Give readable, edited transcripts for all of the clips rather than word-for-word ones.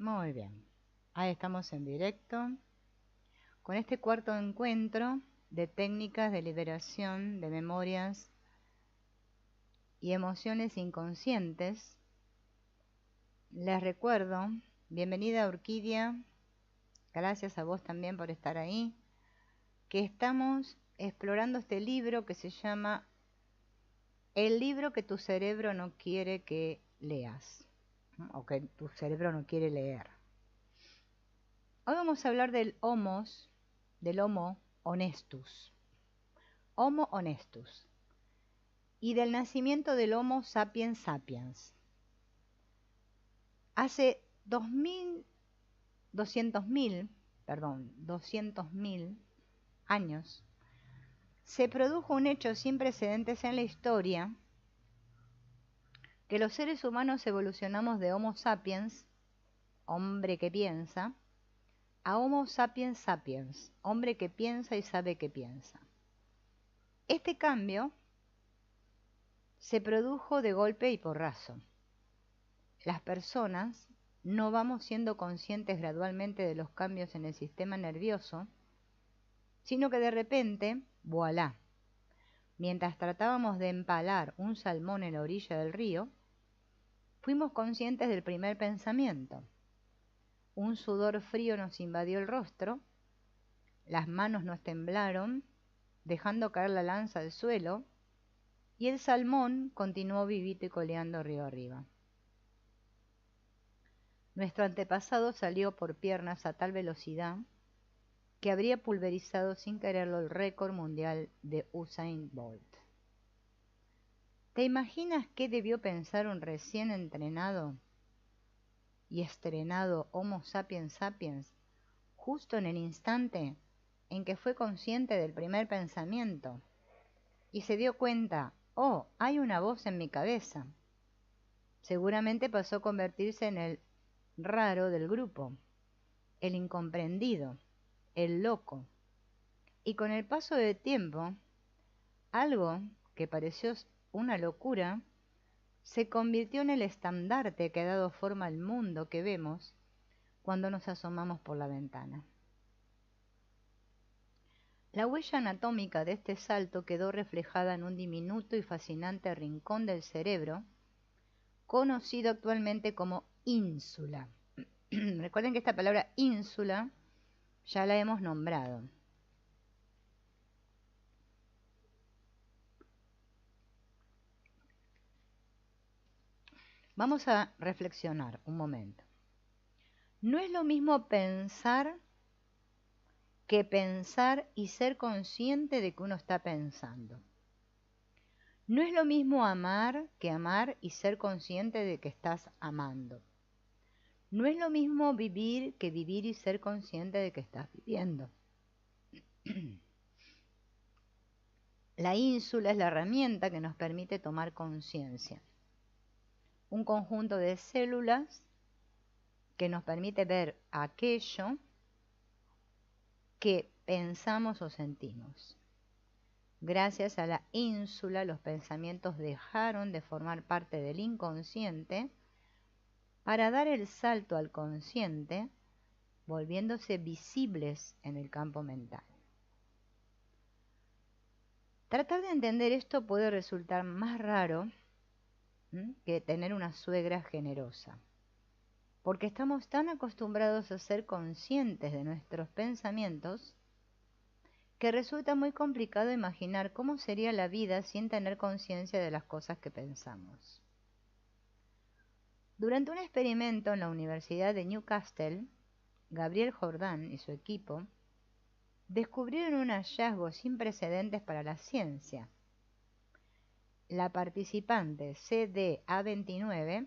Muy bien. Ahí estamos en directo con este cuarto encuentro de técnicas de liberación de memorias y emociones inconscientes. Les recuerdo, bienvenida Orquídea, gracias a vos también por estar ahí, que estamos explorando este libro que se llama El libro que tu cerebro no quiere que leas, o que tu cerebro no quiere leer. Hoy vamos a hablar del Homo honestus, Homo honestus, y del nacimiento del Homo sapiens sapiens. Hace 200.000 años, se produjo un hecho sin precedentes en la historia, que los seres humanos evolucionamos de Homo sapiens, hombre que piensa, a Homo sapiens sapiens, hombre que piensa y sabe que piensa. Este cambio se produjo de golpe y porrazo. Las personas no vamos siendo conscientes gradualmente de los cambios en el sistema nervioso, sino que de repente, voilà, mientras tratábamos de empalar un salmón en la orilla del río, fuimos conscientes del primer pensamiento. Un sudor frío nos invadió el rostro, las manos nos temblaron, dejando caer la lanza al suelo, y el salmón continuó vivito y coleando río arriba. Nuestro antepasado salió por piernas a tal velocidad que habría pulverizado sin quererlo el récord mundial de Usain Bolt. ¿Te imaginas qué debió pensar un recién entrenado y estrenado Homo sapiens sapiens justo en el instante en que fue consciente del primer pensamiento y se dio cuenta, oh, hay una voz en mi cabeza? Seguramente pasó a convertirse en el raro del grupo, el incomprendido, el loco. Y con el paso del tiempo, algo que pareció una locura se convirtió en el estandarte que ha dado forma al mundo que vemos cuando nos asomamos por la ventana. La huella anatómica de este salto quedó reflejada en un diminuto y fascinante rincón del cerebro, conocido actualmente como ínsula. Recuerden que esta palabra ínsula ya la hemos nombrado. Vamos a reflexionar un momento. No es lo mismo pensar que pensar y ser consciente de que uno está pensando. No es lo mismo amar que amar y ser consciente de que estás amando. No es lo mismo vivir que vivir y ser consciente de que estás viviendo. La ínsula es la herramienta que nos permite tomar conciencia. Un conjunto de células que nos permite ver aquello que pensamos o sentimos. Gracias a la ínsula, los pensamientos dejaron de formar parte del inconsciente para dar el salto al consciente, volviéndose visibles en el campo mental. Tratar de entender esto puede resultar más raro que tener una suegra generosa, porque estamos tan acostumbrados a ser conscientes de nuestros pensamientos que resulta muy complicado imaginar cómo sería la vida sin tener conciencia de las cosas que pensamos. Durante un experimento en la Universidad de Newcastle, Gabriel Jordan y su equipo descubrieron un hallazgo sin precedentes para la ciencia. La participante CDA29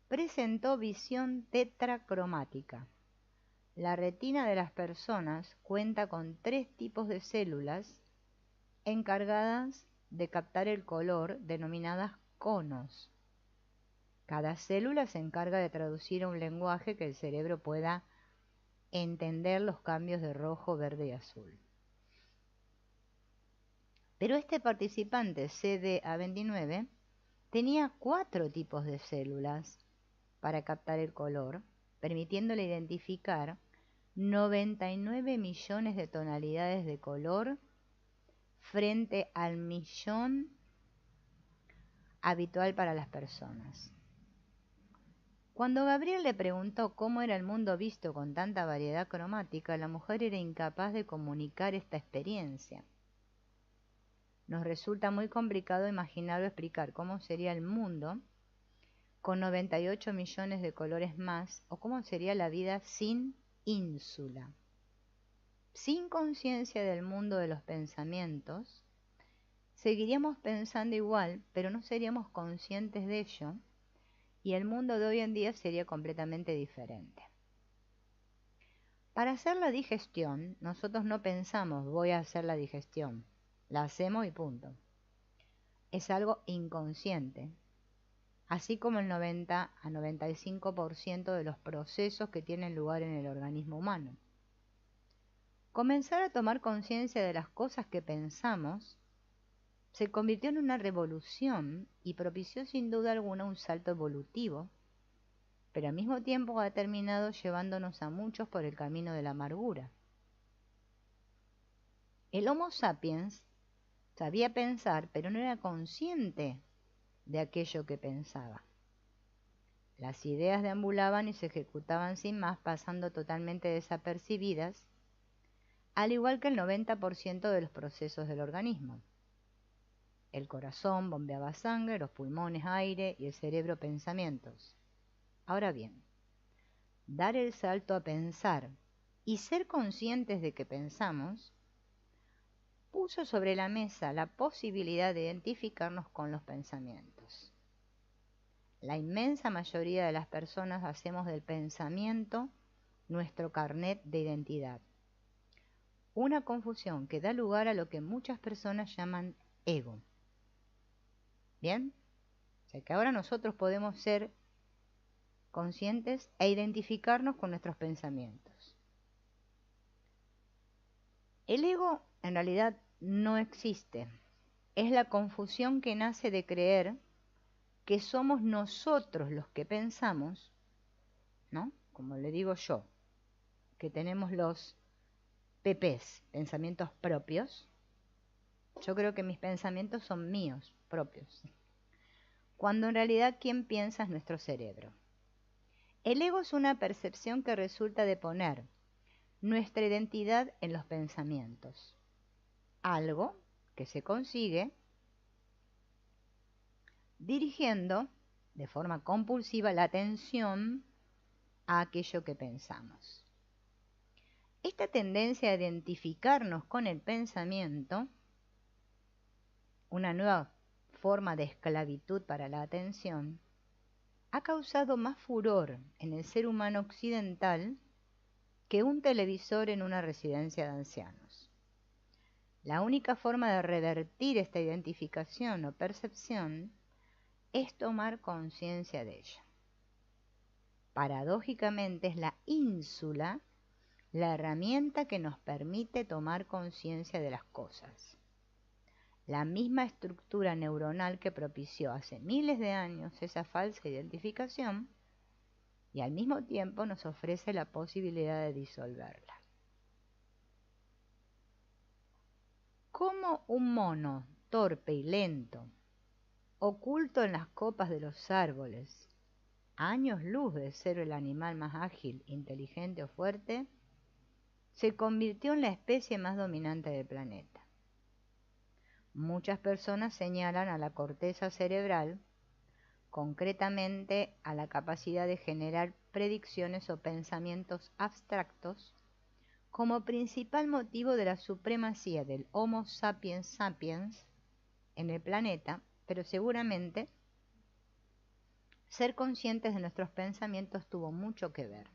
presentó visión tetracromática. La retina de las personas cuenta con 3 tipos de células encargadas de captar el color, denominadas conos. Cada célula se encarga de traducir a un lenguaje que el cerebro pueda entender los cambios de rojo, verde y azul. Pero este participante CDA29 tenía 4 tipos de células para captar el color, permitiéndole identificar 99 millones de tonalidades de color frente al millón habitual para las personas. Cuando Gabriel le preguntó cómo era el mundo visto con tanta variedad cromática, la mujer era incapaz de comunicar esta experiencia. Nos resulta muy complicado imaginar o explicar cómo sería el mundo con 98 millones de colores más, o cómo sería la vida sin ínsula. Sin conciencia del mundo de los pensamientos, seguiríamos pensando igual, pero no seríamos conscientes de ello, y el mundo de hoy en día sería completamente diferente. Para hacer la digestión, nosotros no pensamos voy a hacer la digestión, la hacemos y punto. Es algo inconsciente, así como el 90 a 95% de los procesos que tienen lugar en el organismo humano. Comenzar a tomar conciencia de las cosas que pensamos se convirtió en una revolución y propició sin duda alguna un salto evolutivo, pero al mismo tiempo ha terminado llevándonos a muchos por el camino de la amargura. El Homo sapiens sabía pensar, pero no era consciente de aquello que pensaba. Las ideas deambulaban y se ejecutaban sin más, pasando totalmente desapercibidas, al igual que el 90% de los procesos del organismo. El corazón bombeaba sangre, los pulmones aire y el cerebro pensamientos. Ahora bien, dar el salto a pensar y ser conscientes de que pensamos puso sobre la mesa la posibilidad de identificarnos con los pensamientos. La inmensa mayoría de las personas hacemos del pensamiento nuestro carnet de identidad. Una confusión que da lugar a lo que muchas personas llaman ego. ¿Bien? O sea que ahora nosotros podemos ser conscientes e identificarnos con nuestros pensamientos. El ego en realidad no existe. Es la confusión que nace de creer que somos nosotros los que pensamos, ¿no? Como le digo yo, que tenemos los PPs, pensamientos propios. Yo creo que mis pensamientos son míos, propios. Cuando en realidad quien piensa es nuestro cerebro. El ego es una percepción que resulta de poner nuestra identidad en los pensamientos. Algo que se consigue dirigiendo de forma compulsiva la atención a aquello que pensamos. Esta tendencia a identificarnos con el pensamiento, una nueva forma de esclavitud para la atención, ha causado más furor en el ser humano occidental que un televisor en una residencia de ancianos. La única forma de revertir esta identificación o percepción es tomar conciencia de ella. Paradójicamente es la ínsula la herramienta que nos permite tomar conciencia de las cosas. La misma estructura neuronal que propició hace miles de años esa falsa identificación y al mismo tiempo nos ofrece la posibilidad de disolverla. Como un mono torpe y lento, oculto en las copas de los árboles, a años luz de ser el animal más ágil, inteligente o fuerte, se convirtió en la especie más dominante del planeta. Muchas personas señalan a la corteza cerebral, concretamente a la capacidad de generar predicciones o pensamientos abstractos, como principal motivo de la supremacía del Homo sapiens sapiens en el planeta, pero seguramente ser conscientes de nuestros pensamientos tuvo mucho que ver.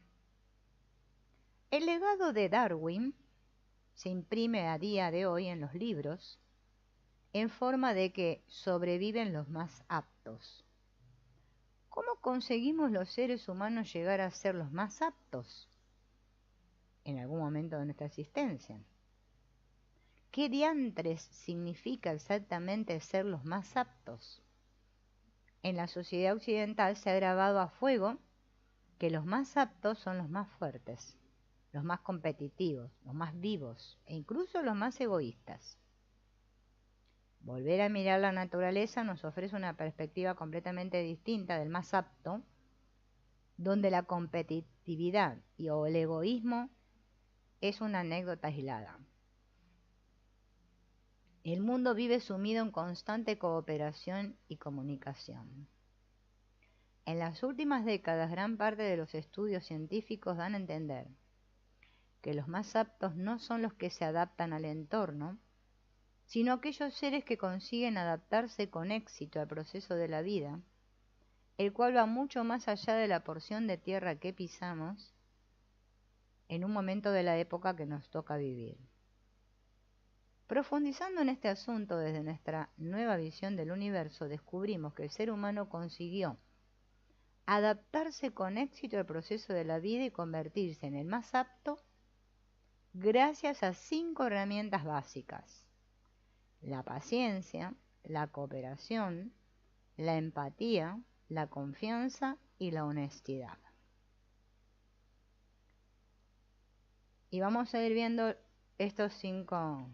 El legado de Darwin se imprime a día de hoy en los libros en forma de que sobreviven los más aptos. ¿Cómo conseguimos los seres humanos llegar a ser los más aptos en algún momento de nuestra existencia? ¿Qué diantres significa exactamente ser los más aptos? En la sociedad occidental se ha grabado a fuego que los más aptos son los más fuertes, los más competitivos, los más vivos e incluso los más egoístas. Volver a mirar la naturaleza nos ofrece una perspectiva completamente distinta del más apto, donde la competitividad o el egoísmo es una anécdota aislada. El mundo vive sumido en constante cooperación y comunicación. En las últimas décadas, gran parte de los estudios científicos dan a entender que los más aptos no son los que se adaptan al entorno, sino aquellos seres que consiguen adaptarse con éxito al proceso de la vida, el cual va mucho más allá de la porción de tierra que pisamos en un momento de la época que nos toca vivir. Profundizando en este asunto desde nuestra nueva visión del universo, descubrimos que el ser humano consiguió adaptarse con éxito al proceso de la vida y convertirse en el más apto gracias a 5 herramientas básicas: la paciencia, la cooperación, la empatía, la confianza y la honestidad. Y vamos a ir viendo estas 5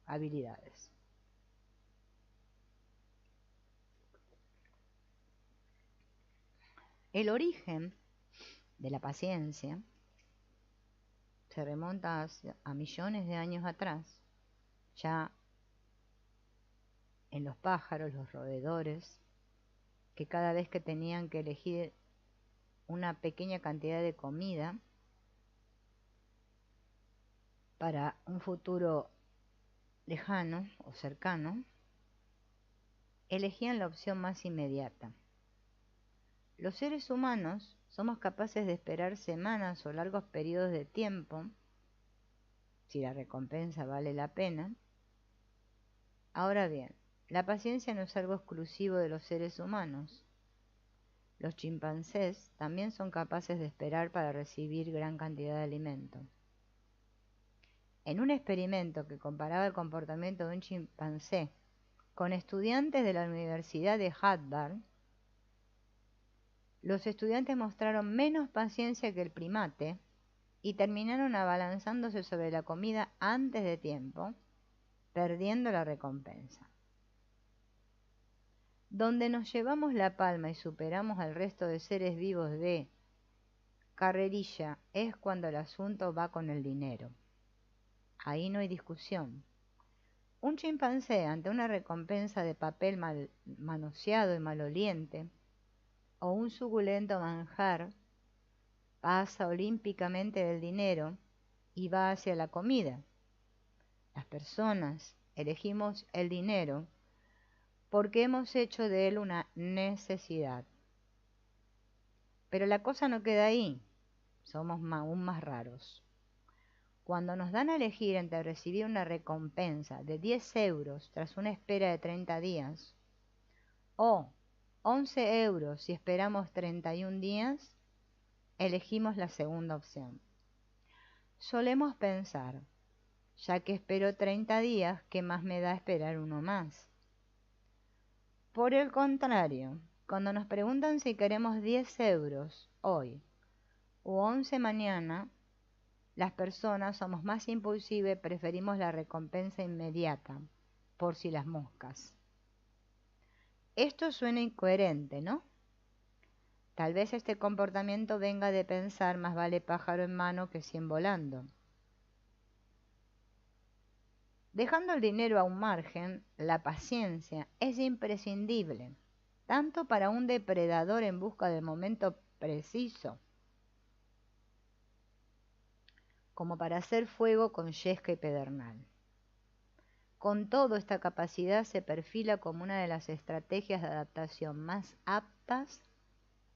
habilidades. El origen de la paciencia se remonta a millones de años atrás, ya en los pájaros, los roedores, que cada vez que tenían que elegir una pequeña cantidad de comida para un futuro lejano o cercano, elegían la opción más inmediata. Los seres humanos somos capaces de esperar semanas o largos periodos de tiempo, si la recompensa vale la pena. Ahora bien, la paciencia no es algo exclusivo de los seres humanos. Los chimpancés también son capaces de esperar para recibir gran cantidad de alimento. En un experimento que comparaba el comportamiento de un chimpancé con estudiantes de la Universidad de Harvard, los estudiantes mostraron menos paciencia que el primate y terminaron abalanzándose sobre la comida antes de tiempo, perdiendo la recompensa. Donde nos llevamos la palma y superamos al resto de seres vivos de carrerilla es cuando el asunto va con el dinero. Ahí no hay discusión. Un chimpancé, ante una recompensa de papel mal manoseado y maloliente, o un suculento manjar, pasa olímpicamente del dinero y va hacia la comida. Las personas elegimos el dinero porque hemos hecho de él una necesidad. Pero la cosa no queda ahí, somos aún más raros. Cuando nos dan a elegir entre recibir una recompensa de 10 euros tras una espera de 30 días o 11 euros si esperamos 31 días, elegimos la segunda opción. Solemos pensar, ya que espero 30 días, ¿qué más me da esperar uno más? Por el contrario, cuando nos preguntan si queremos 10 euros hoy u 11 mañana, las personas somos más impulsivas y preferimos la recompensa inmediata, por si las moscas. Esto suena incoherente, ¿no? Tal vez este comportamiento venga de pensar más vale pájaro en mano que 100 volando. Dejando el dinero a un margen, la paciencia es imprescindible, tanto para un depredador en busca del momento preciso, como para hacer fuego con yesca y pedernal. Con todo, esta capacidad se perfila como una de las estrategias de adaptación más aptas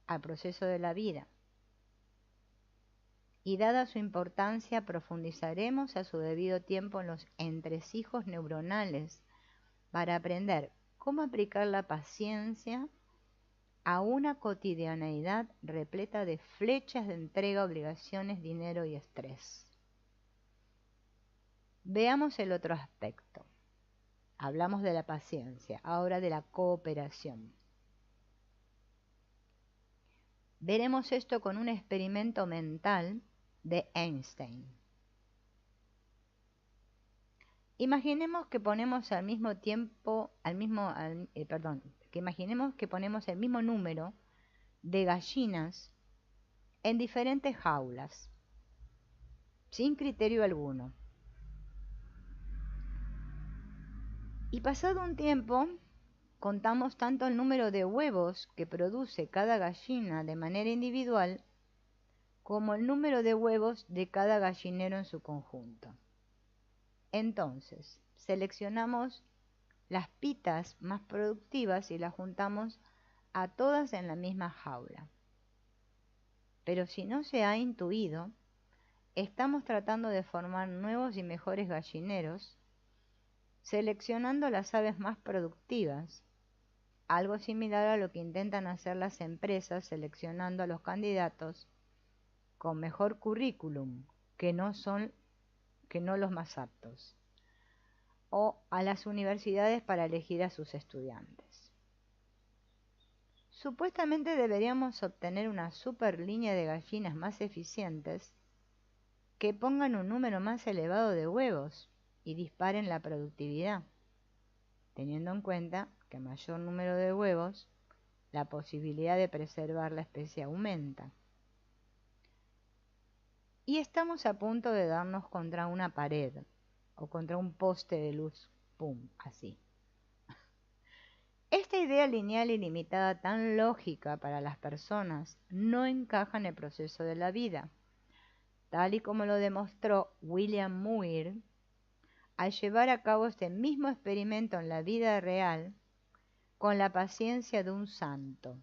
al proceso de la vida. Y dada su importancia, profundizaremos a su debido tiempo en los entresijos neuronales para aprender cómo aplicar la paciencia a una cotidianeidad repleta de flechas de entrega, obligaciones, dinero y estrés. Veamos el otro aspecto. Hablamos de la paciencia, ahora de la cooperación. Veremos esto con un experimento mental de Einstein. Imaginemos que ponemos al mismo tiempo, imaginemos que ponemos el mismo número de gallinas en diferentes jaulas, sin criterio alguno. Y pasado un tiempo, contamos tanto el número de huevos que produce cada gallina de manera individual como el número de huevos de cada gallinero en su conjunto. Entonces, seleccionamos las pitas más productivas y las juntamos a todas en la misma jaula. Pero si no se ha intuido, estamos tratando de formar nuevos y mejores gallineros, seleccionando las aves más productivas, algo similar a lo que intentan hacer las empresas seleccionando a los candidatos con mejor currículum, que no los más aptos, o a las universidades para elegir a sus estudiantes. Supuestamente deberíamos obtener una super línea de gallinas más eficientes que pongan un número más elevado de huevos y disparen la productividad, teniendo en cuenta que a mayor número de huevos, la posibilidad de preservar la especie aumenta. Y estamos a punto de darnos contra una pared o contra un poste de luz, ¡pum!, así. Esta idea lineal ilimitada tan lógica para las personas no encaja en el proceso de la vida, tal y como lo demostró William Muir al llevar a cabo este mismo experimento en la vida real con la paciencia de un santo.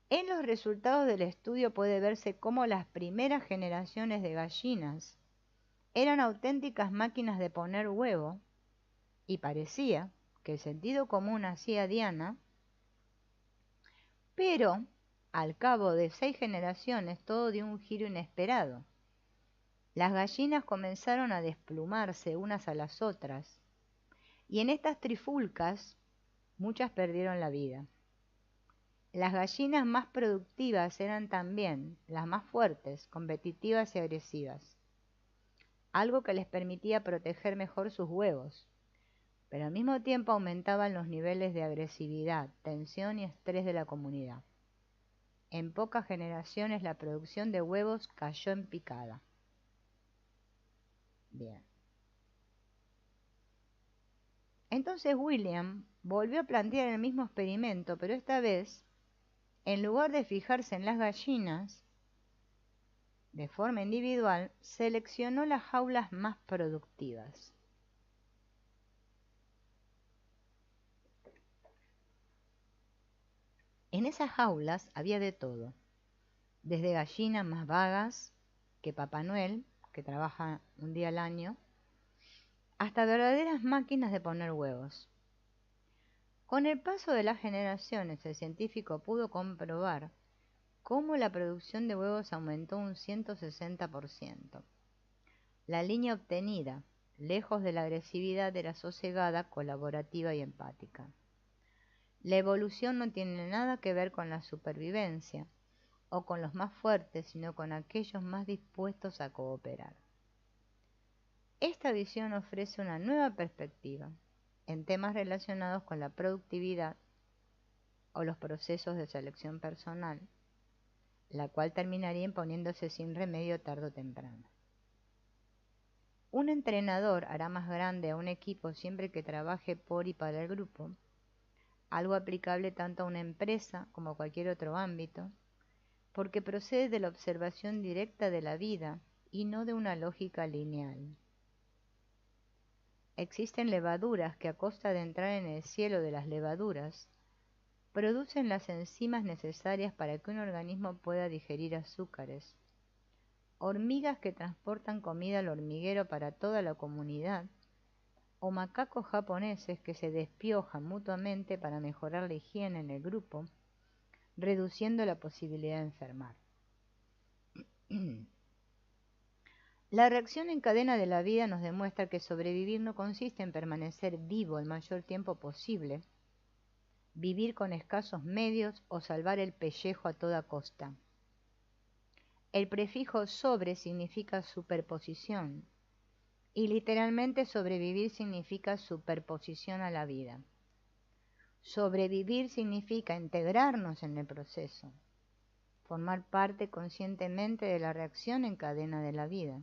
En los resultados del estudio puede verse cómo las primeras generaciones de gallinas eran auténticas máquinas de poner huevo y parecía que el sentido común hacía diana, pero al cabo de 6 generaciones todo dio un giro inesperado. Las gallinas comenzaron a desplumarse unas a las otras, y en estas trifulcas muchas perdieron la vida. Las gallinas más productivas eran también las más fuertes, competitivas y agresivas, algo que les permitía proteger mejor sus huevos, pero al mismo tiempo aumentaban los niveles de agresividad, tensión y estrés de la comunidad. En pocas generaciones la producción de huevos cayó en picada. Bien. Entonces William volvió a plantear el mismo experimento, pero esta vez, en lugar de fijarse en las gallinas, de forma individual, seleccionó las jaulas más productivas. En esas jaulas había de todo, desde gallinas más vagas que Papá Noel, que trabaja un día al año, hasta verdaderas máquinas de poner huevos. Con el paso de las generaciones, el científico pudo comprobar cómo la producción de huevos aumentó un 160%. La línea obtenida, lejos de la agresividad, era sosegada, colaborativa y empática. La evolución no tiene nada que ver con la supervivencia o con los más fuertes, sino con aquellos más dispuestos a cooperar. Esta visión ofrece una nueva perspectiva en temas relacionados con la productividad o los procesos de selección personal, la cual terminaría imponiéndose sin remedio tarde o temprano. Un entrenador hará más grande a un equipo siempre que trabaje por y para el grupo, algo aplicable tanto a una empresa como a cualquier otro ámbito, porque procede de la observación directa de la vida y no de una lógica lineal. Existen levaduras que, a costa de entrar en el cielo de las levaduras, producen las enzimas necesarias para que un organismo pueda digerir azúcares, hormigas que transportan comida al hormiguero para toda la comunidad, o macacos japoneses que se despiojan mutuamente para mejorar la higiene en el grupo, reduciendo la posibilidad de enfermar. La reacción en cadena de la vida nos demuestra que sobrevivir no consiste en permanecer vivo el mayor tiempo posible, vivir con escasos medios o salvar el pellejo a toda costa. El prefijo sobre significa superposición y literalmente sobrevivir significa superposición a la vida. Sobrevivir significa integrarnos en el proceso, formar parte conscientemente de la reacción en cadena de la vida.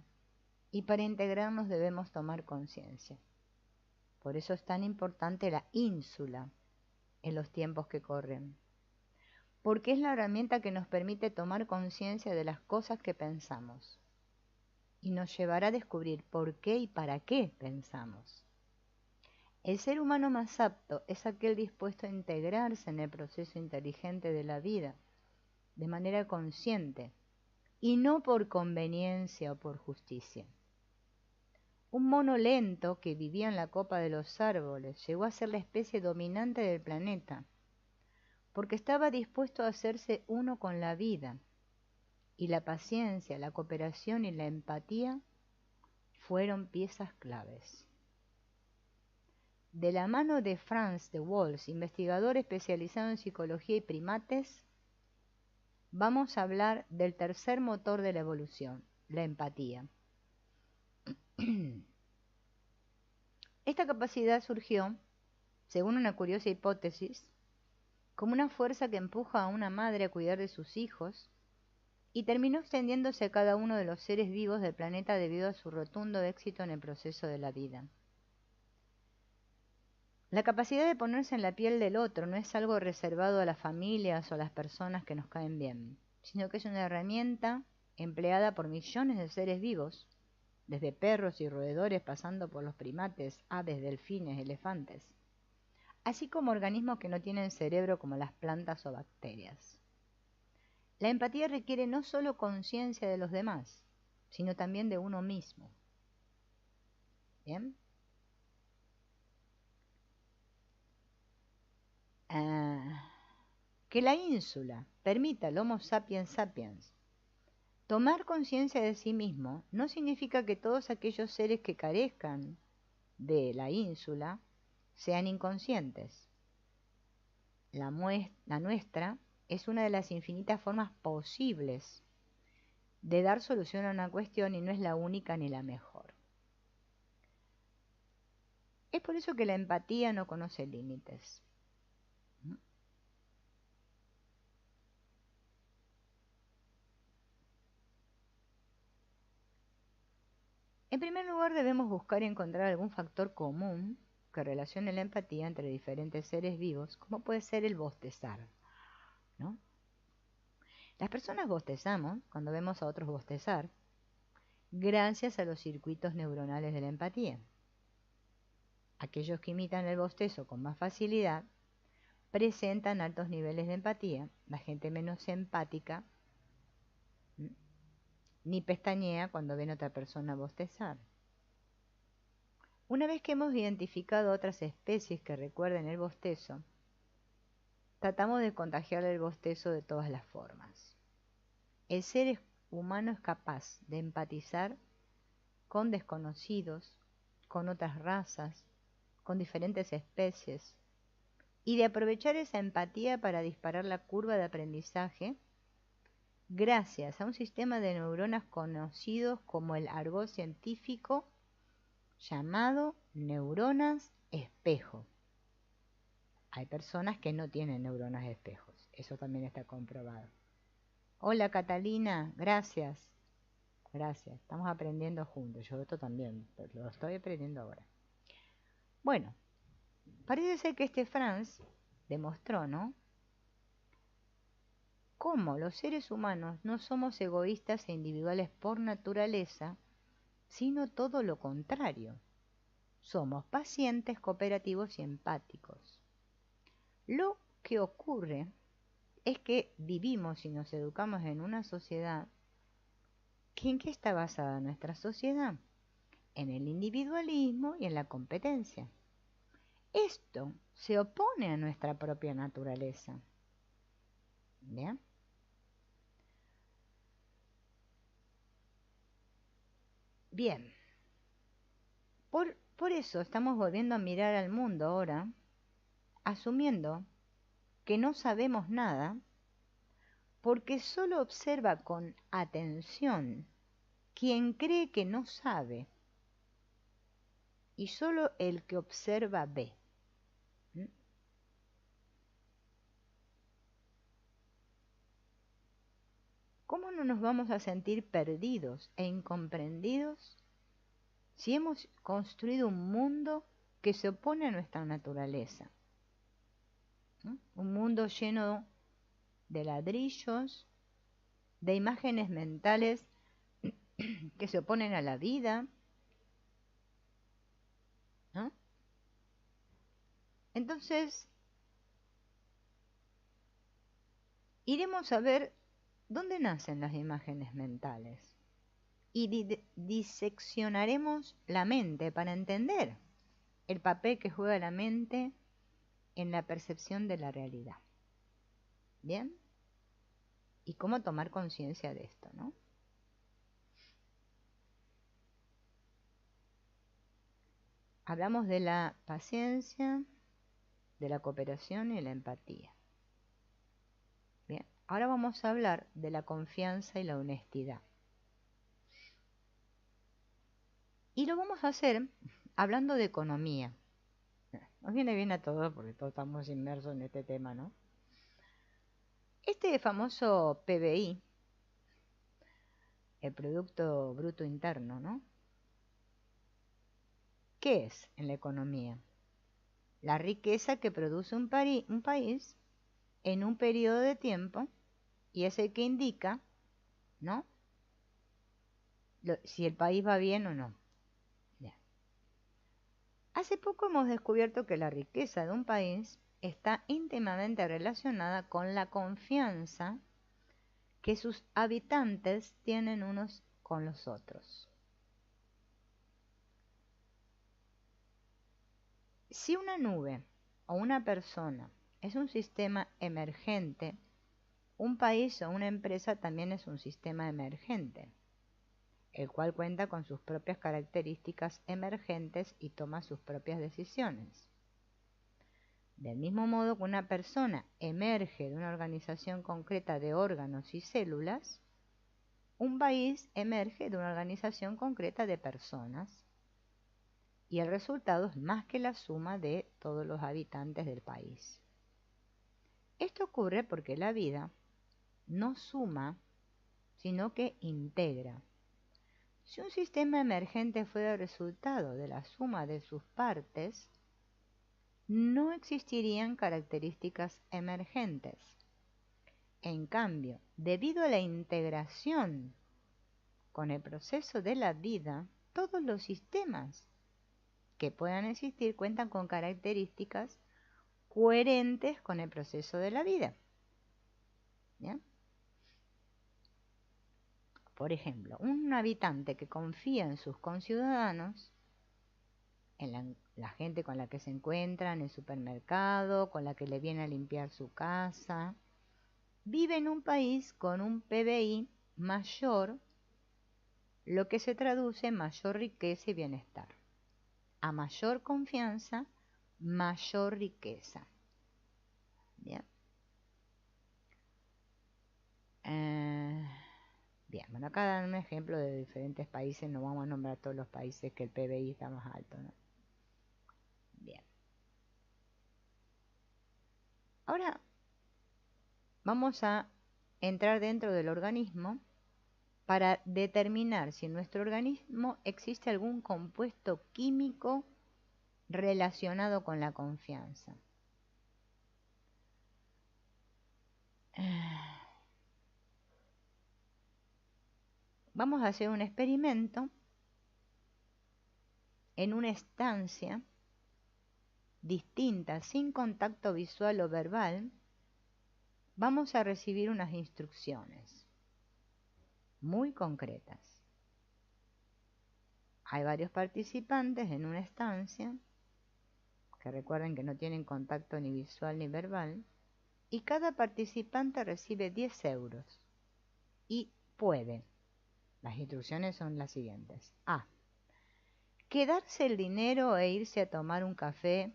Y para integrarnos debemos tomar conciencia. Por eso es tan importante la ínsula en los tiempos que corren. Porque es la herramienta que nos permite tomar conciencia de las cosas que pensamos. Y nos llevará a descubrir por qué y para qué pensamos. El ser humano más apto es aquel dispuesto a integrarse en el proceso inteligente de la vida, de manera consciente, y no por conveniencia o por justicia. Un mono lento que vivía en la copa de los árboles llegó a ser la especie dominante del planeta, porque estaba dispuesto a hacerse uno con la vida, y la paciencia, la cooperación y la empatía fueron piezas claves. De la mano de Franz de Waals, investigador especializado en psicología y primates, vamos a hablar del tercer motor de la evolución, la empatía. Esta capacidad surgió, según una curiosa hipótesis, como una fuerza que empuja a una madre a cuidar de sus hijos y terminó extendiéndose a cada uno de los seres vivos del planeta debido a su rotundo éxito en el proceso de la vida. La capacidad de ponerse en la piel del otro no es algo reservado a las familias o a las personas que nos caen bien, sino que es una herramienta empleada por millones de seres vivos, desde perros y roedores pasando por los primates, aves, delfines, elefantes, así como organismos que no tienen cerebro como las plantas o bacterias. La empatía requiere no solo conciencia de los demás, sino también de uno mismo. ¿Bien? Que la ínsula permita al Homo sapiens sapiens tomar conciencia de sí mismo no significa que todos aquellos seres que carezcan de la ínsula sean inconscientes. La nuestra es una de las infinitas formas posibles de dar solución a una cuestión y no es la única ni la mejor. Es por eso que la empatía no conoce límites. En primer lugar, debemos buscar y encontrar algún factor común que relacione la empatía entre diferentes seres vivos, como puede ser el bostezar, ¿no? Las personas bostezamos cuando vemos a otros bostezar, gracias a los circuitos neuronales de la empatía. Aquellos que imitan el bostezo con más facilidad presentan altos niveles de empatía. La gente menos empática ni pestañea cuando ven a otra persona bostezar. Una vez que hemos identificado otras especies que recuerden el bostezo, tratamos de contagiar el bostezo de todas las formas. El ser humano es capaz de empatizar con desconocidos, con otras razas, con diferentes especies, y de aprovechar esa empatía para disparar la curva de aprendizaje gracias a un sistema de neuronas conocidos como el argot científico llamado neuronas espejo. Hay personas que no tienen neuronas espejos, eso también está comprobado. Hola Catalina, gracias. Gracias, estamos aprendiendo juntos, yo esto también, lo estoy aprendiendo ahora. Bueno, parece ser que este Franz demostró, ¿no?, cómo los seres humanos no somos egoístas e individuales por naturaleza, sino todo lo contrario. Somos pacientes, cooperativos y empáticos. Lo que ocurre es que vivimos y nos educamos en una sociedad ¿en qué está basada nuestra sociedad? En el individualismo y en la competencia. Esto se opone a nuestra propia naturaleza. ¿Bien? Bien. Por eso estamos volviendo a mirar al mundo ahora, asumiendo que no sabemos nada porque solo observa con atención quien cree que no sabe y solo el que observa ve. ¿Mm? ¿Cómo no nos vamos a sentir perdidos e incomprendidos si hemos construido un mundo que se opone a nuestra naturaleza? ¿Mm? Un mundo lleno de ladrillos, de imágenes mentales que se oponen a la vida, ¿no? Entonces, iremos a ver dónde nacen las imágenes mentales y diseccionaremos la mente para entender el papel que juega la mente en la percepción de la realidad. ¿Bien? Y cómo tomar conciencia de esto, ¿no? Hablamos de la paciencia, de la cooperación y la empatía. Bien, ahora vamos a hablar de la confianza y la honestidad. Y lo vamos a hacer hablando de economía. Nos viene bien a todos porque todos estamos inmersos en este tema, ¿no? Este famoso PBI, el Producto Bruto Interno, ¿no? ¿Qué es en la economía? La riqueza que produce un país en un periodo de tiempo y es el que indica, ¿no? Si el país va bien o no. Bien. Hace poco hemos descubierto que la riqueza de un país está íntimamente relacionada con la confianza que sus habitantes tienen unos con los otros. Si una nube o una persona es un sistema emergente, un país o una empresa también es un sistema emergente, el cual cuenta con sus propias características emergentes y toma sus propias decisiones. Del mismo modo que una persona emerge de una organización concreta de órganos y células, un país emerge de una organización concreta de personas, y el resultado es más que la suma de todos los habitantes del país. Esto ocurre porque la vida no suma, sino que integra. Si un sistema emergente fuera el resultado de la suma de sus partes, no existirían características emergentes. En cambio, debido a la integración con el proceso de la vida, todos los sistemas que puedan existir cuentan con características coherentes con el proceso de la vida. ¿Bien? Por ejemplo, un habitante que confía en sus conciudadanos, en la gente con la que se encuentra en el supermercado, con la que le viene a limpiar su casa, vive en un país con un PBI mayor, lo que se traduce en mayor riqueza y bienestar. A mayor confianza, mayor riqueza. Bien. Bien, bueno, acá dan un ejemplo de diferentes países, no vamos a nombrar todos los países que el PBI está más alto, ¿no? Bien. Ahora vamos a entrar dentro del organismo para determinar si en nuestro organismo existe algún compuesto químico relacionado con la confianza. Vamos a hacer un experimento en una estancia distinta, sin contacto visual o verbal. Vamos a recibir unas instrucciones muy concretas. Hay varios participantes en una estancia, que recuerden que no tienen contacto ni visual ni verbal, y cada participante recibe 10 euros y puede. Las instrucciones son las siguientes. A. Quedarse el dinero e irse a tomar un café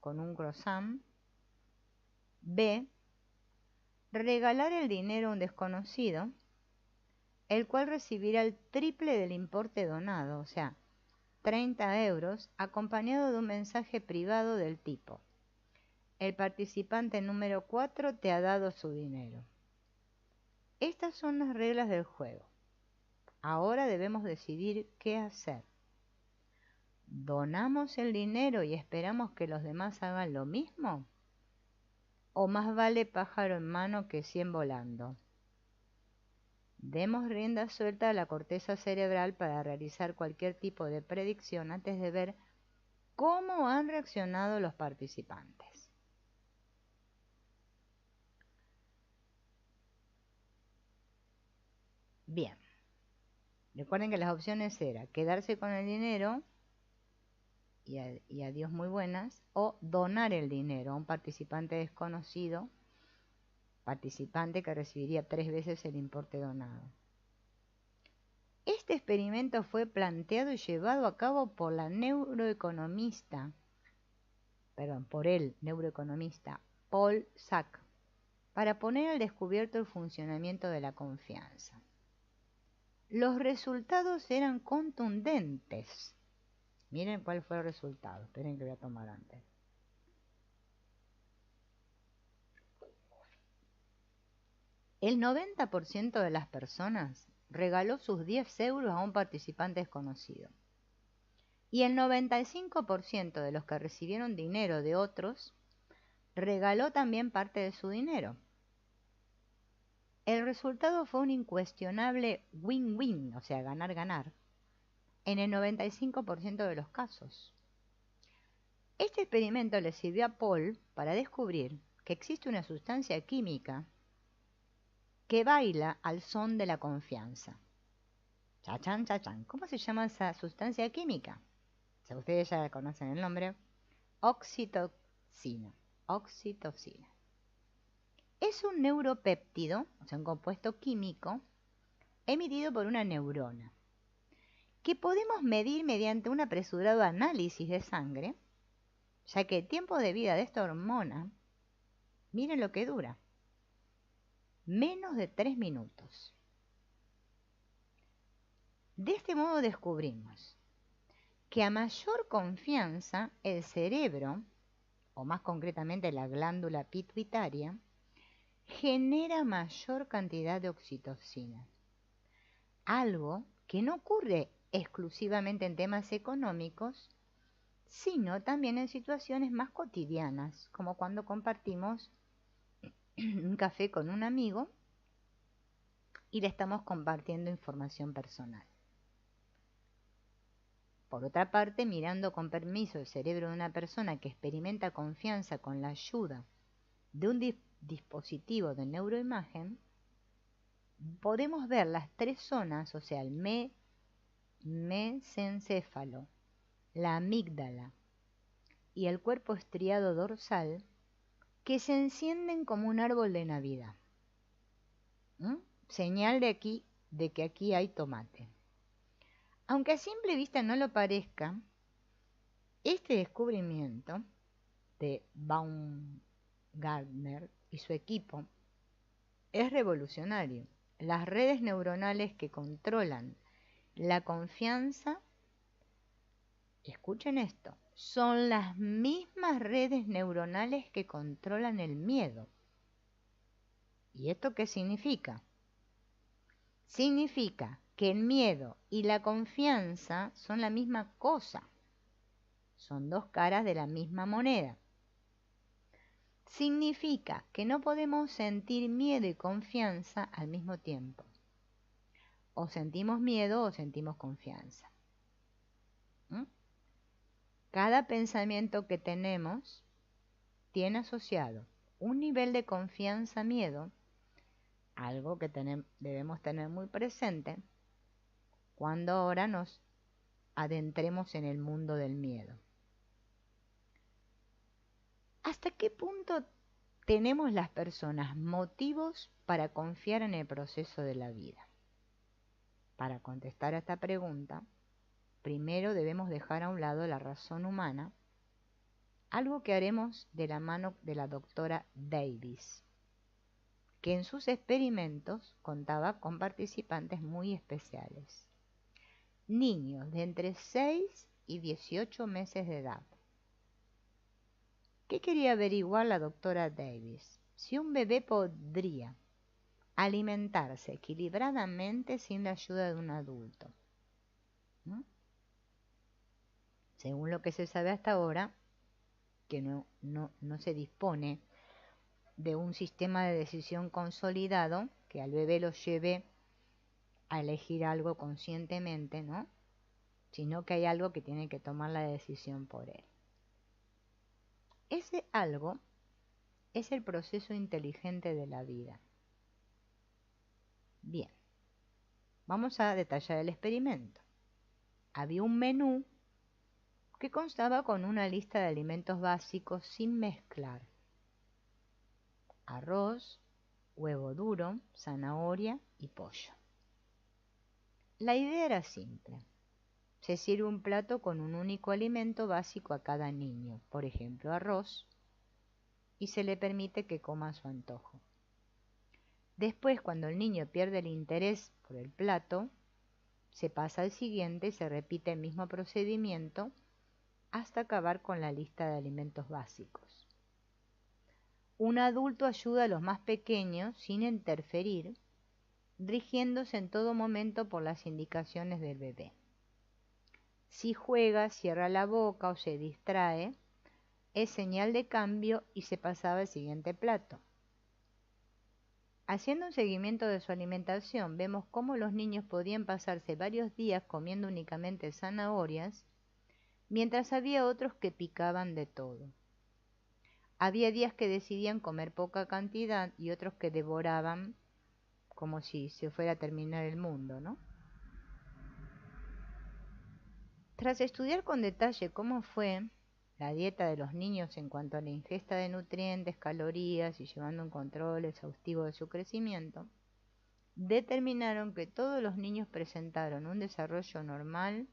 con un croissant. B. Regalar el dinero a un desconocido, el cual recibirá el triple del importe donado, o sea, 30 euros, acompañado de un mensaje privado del tipo: el participante número 4 te ha dado su dinero. Estas son las reglas del juego. Ahora debemos decidir qué hacer. ¿Donamos el dinero y esperamos que los demás hagan lo mismo? ¿O más vale pájaro en mano que 100 volando? Demos rienda suelta a la corteza cerebral para realizar cualquier tipo de predicción antes de ver cómo han reaccionado los participantes. Bien, recuerden que las opciones eran quedarse con el dinero y adiós muy buenas, o donar el dinero a un participante desconocido, participante que recibiría 3 veces el importe donado. Este experimento fue planteado y llevado a cabo por el neuroeconomista Paul Sack, para poner al descubierto el funcionamiento de la confianza. Los resultados eran contundentes. Miren cuál fue el resultado. Esperen que voy a tomar antes. El 90% de las personas regaló sus 10 euros a un participante desconocido. Y el 95% de los que recibieron dinero de otros regaló también parte de su dinero. El resultado fue un incuestionable win-win, o sea, ganar-ganar, en el 95% de los casos. Este experimento le sirvió a Paul para descubrir que existe una sustancia química que baila al son de la confianza. Chachán, chachán. ¿Cómo se llama esa sustancia química? Si ustedes ya conocen el nombre, oxitocina. Oxitocina. Es un neuropéptido, o sea, un compuesto químico emitido por una neurona, que podemos medir mediante un apresurado análisis de sangre, ya que el tiempo de vida de esta hormona, miren lo que dura, menos de 3 minutos. De este modo descubrimos que a mayor confianza el cerebro, o más concretamente la glándula pituitaria, genera mayor cantidad de oxitocina, algo que no ocurre exclusivamente en temas económicos, sino también en situaciones más cotidianas, como cuando compartimos un café con un amigo y le estamos compartiendo información personal. Por otra parte, mirando con permiso el cerebro de una persona que experimenta confianza con la ayuda de un dispositivo de neuroimagen, podemos ver las 3 zonas, o sea, el mesencéfalo, la amígdala y el cuerpo estriado dorsal, que se encienden como un árbol de Navidad. Señal de que aquí hay tomate. Aunque a simple vista no lo parezca, este descubrimiento de Baumgartner y su equipo es revolucionario. Las redes neuronales que controlan la confianza, escuchen esto, son las mismas redes neuronales que controlan el miedo. ¿Y esto qué significa? Significa que el miedo y la confianza son la misma cosa. Son 2 caras de la misma moneda. Significa que no podemos sentir miedo y confianza al mismo tiempo. O sentimos miedo o sentimos confianza. Cada pensamiento que tenemos tiene asociado un nivel de confianza-miedo, algo que debemos tener muy presente cuando ahora nos adentremos en el mundo del miedo. ¿Hasta qué punto tenemos las personas motivos para confiar en el proceso de la vida? Para contestar a esta pregunta, primero debemos dejar a un lado la razón humana algo que haremos de la mano de la doctora Davis, que en sus experimentos contaba con participantes muy especiales. Niños de entre 6 y 18 meses de edad. ¿Qué quería averiguar la doctora Davis? Si un bebé podría alimentarse equilibradamente sin la ayuda de un adulto. ¿No? Según lo que se sabe hasta ahora, que no se dispone de un sistema de decisión consolidado que al bebé lo lleve a elegir algo conscientemente, ¿no? Sino que hay algo que tiene que tomar la decisión por él. Ese algo es el proceso inteligente de la vida. Bien, vamos a detallar el experimento. Había un menú que constaba con una lista de alimentos básicos sin mezclar: arroz, huevo duro, zanahoria y pollo. La idea era simple. Se sirve un plato con un único alimento básico a cada niño, por ejemplo arroz, y se le permite que coma a su antojo. Después, cuando el niño pierde el interés por el plato, se pasa al siguiente y se repite el mismo procedimiento hasta acabar con la lista de alimentos básicos. Un adulto ayuda a los más pequeños sin interferir, rigiéndose en todo momento por las indicaciones del bebé. Si juega, cierra la boca o se distrae, es señal de cambio y se pasaba al siguiente plato. Haciendo un seguimiento de su alimentación, vemos cómo los niños podían pasarse varios días comiendo únicamente zanahorias, mientras había otros que picaban de todo. Había días que decidían comer poca cantidad y otros que devoraban como si se fuera a terminar el mundo, ¿no? Tras estudiar con detalle cómo fue la dieta de los niños en cuanto a la ingesta de nutrientes, calorías y llevando un control exhaustivo de su crecimiento, determinaron que todos los niños presentaron un desarrollo normal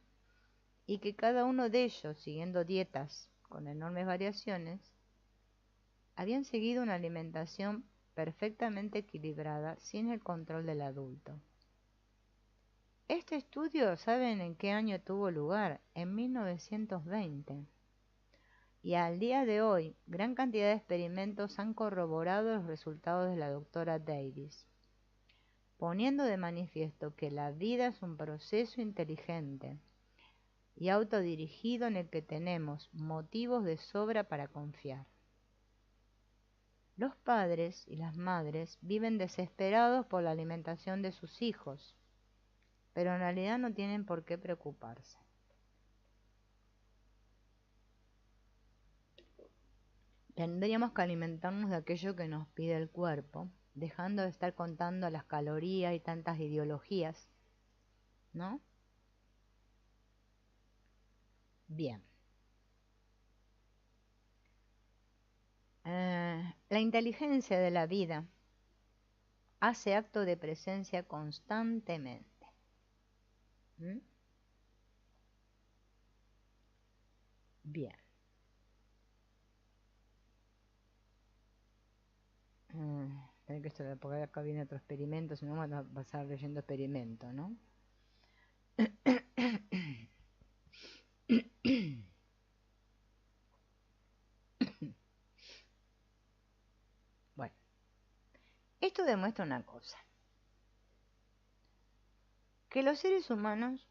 y que cada uno de ellos, siguiendo dietas con enormes variaciones, habían seguido una alimentación perfectamente equilibrada sin el control del adulto. Este estudio, ¿saben en qué año tuvo lugar? En 1920. Y al día de hoy, gran cantidad de experimentos han corroborado los resultados de la doctora Davis, poniendo de manifiesto que la vida es un proceso inteligente y autodirigido en el que tenemos motivos de sobra para confiar. Los padres y las madres viven desesperados por la alimentación de sus hijos, pero en realidad no tienen por qué preocuparse. Tendríamos que alimentarnos de aquello que nos pide el cuerpo, dejando de estar contando las calorías y tantas ideologías, ¿no? Bien. La inteligencia de la vida hace acto de presencia constantemente. ¿Mm? Bien. Tengo que estudiar porque acá viene otro experimento, si no van a pasar leyendo experimentos, ¿no? Bueno, esto demuestra una cosa, que los seres humanos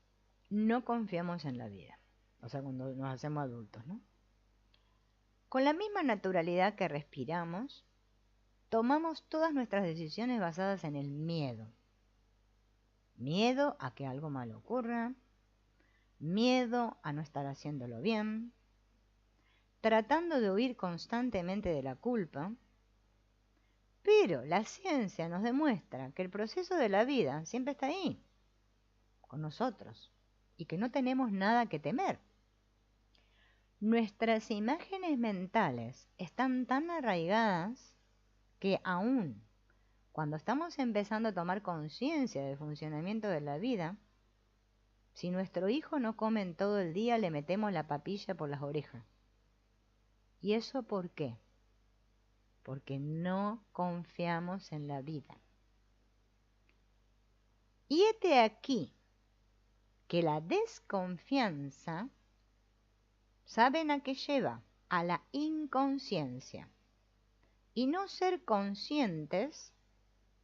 no confiamos en la vida, o sea, cuando nos hacemos adultos, ¿no? Con la misma naturalidad que respiramos, tomamos todas nuestras decisiones basadas en el miedo. Miedo a que algo malo ocurra, miedo a no estar haciéndolo bien, tratando de huir constantemente de la culpa. Pero la ciencia nos demuestra que el proceso de la vida siempre está ahí, con nosotros, y que no tenemos nada que temer. Nuestras imágenes mentales están tan arraigadas que aún cuando estamos empezando a tomar conciencia del funcionamiento de la vida, si nuestro hijo no come en todo el día, le metemos la papilla por las orejas. ¿Y eso por qué? Porque no confiamos en la vida. Y hete aquí que la desconfianza, ¿saben a qué lleva? A la inconsciencia. Y no ser conscientes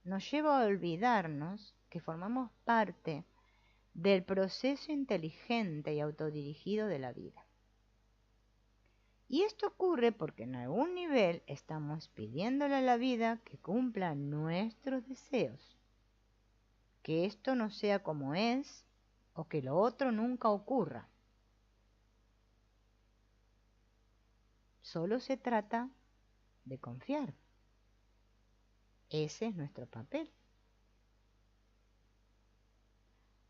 nos lleva a olvidarnos que formamos parte del proceso inteligente y autodirigido de la vida. Y esto ocurre porque en algún nivel estamos pidiéndole a la vida que cumpla nuestros deseos, que esto no sea como es o que lo otro nunca ocurra. Solo se trata de confiar. Ese es nuestro papel.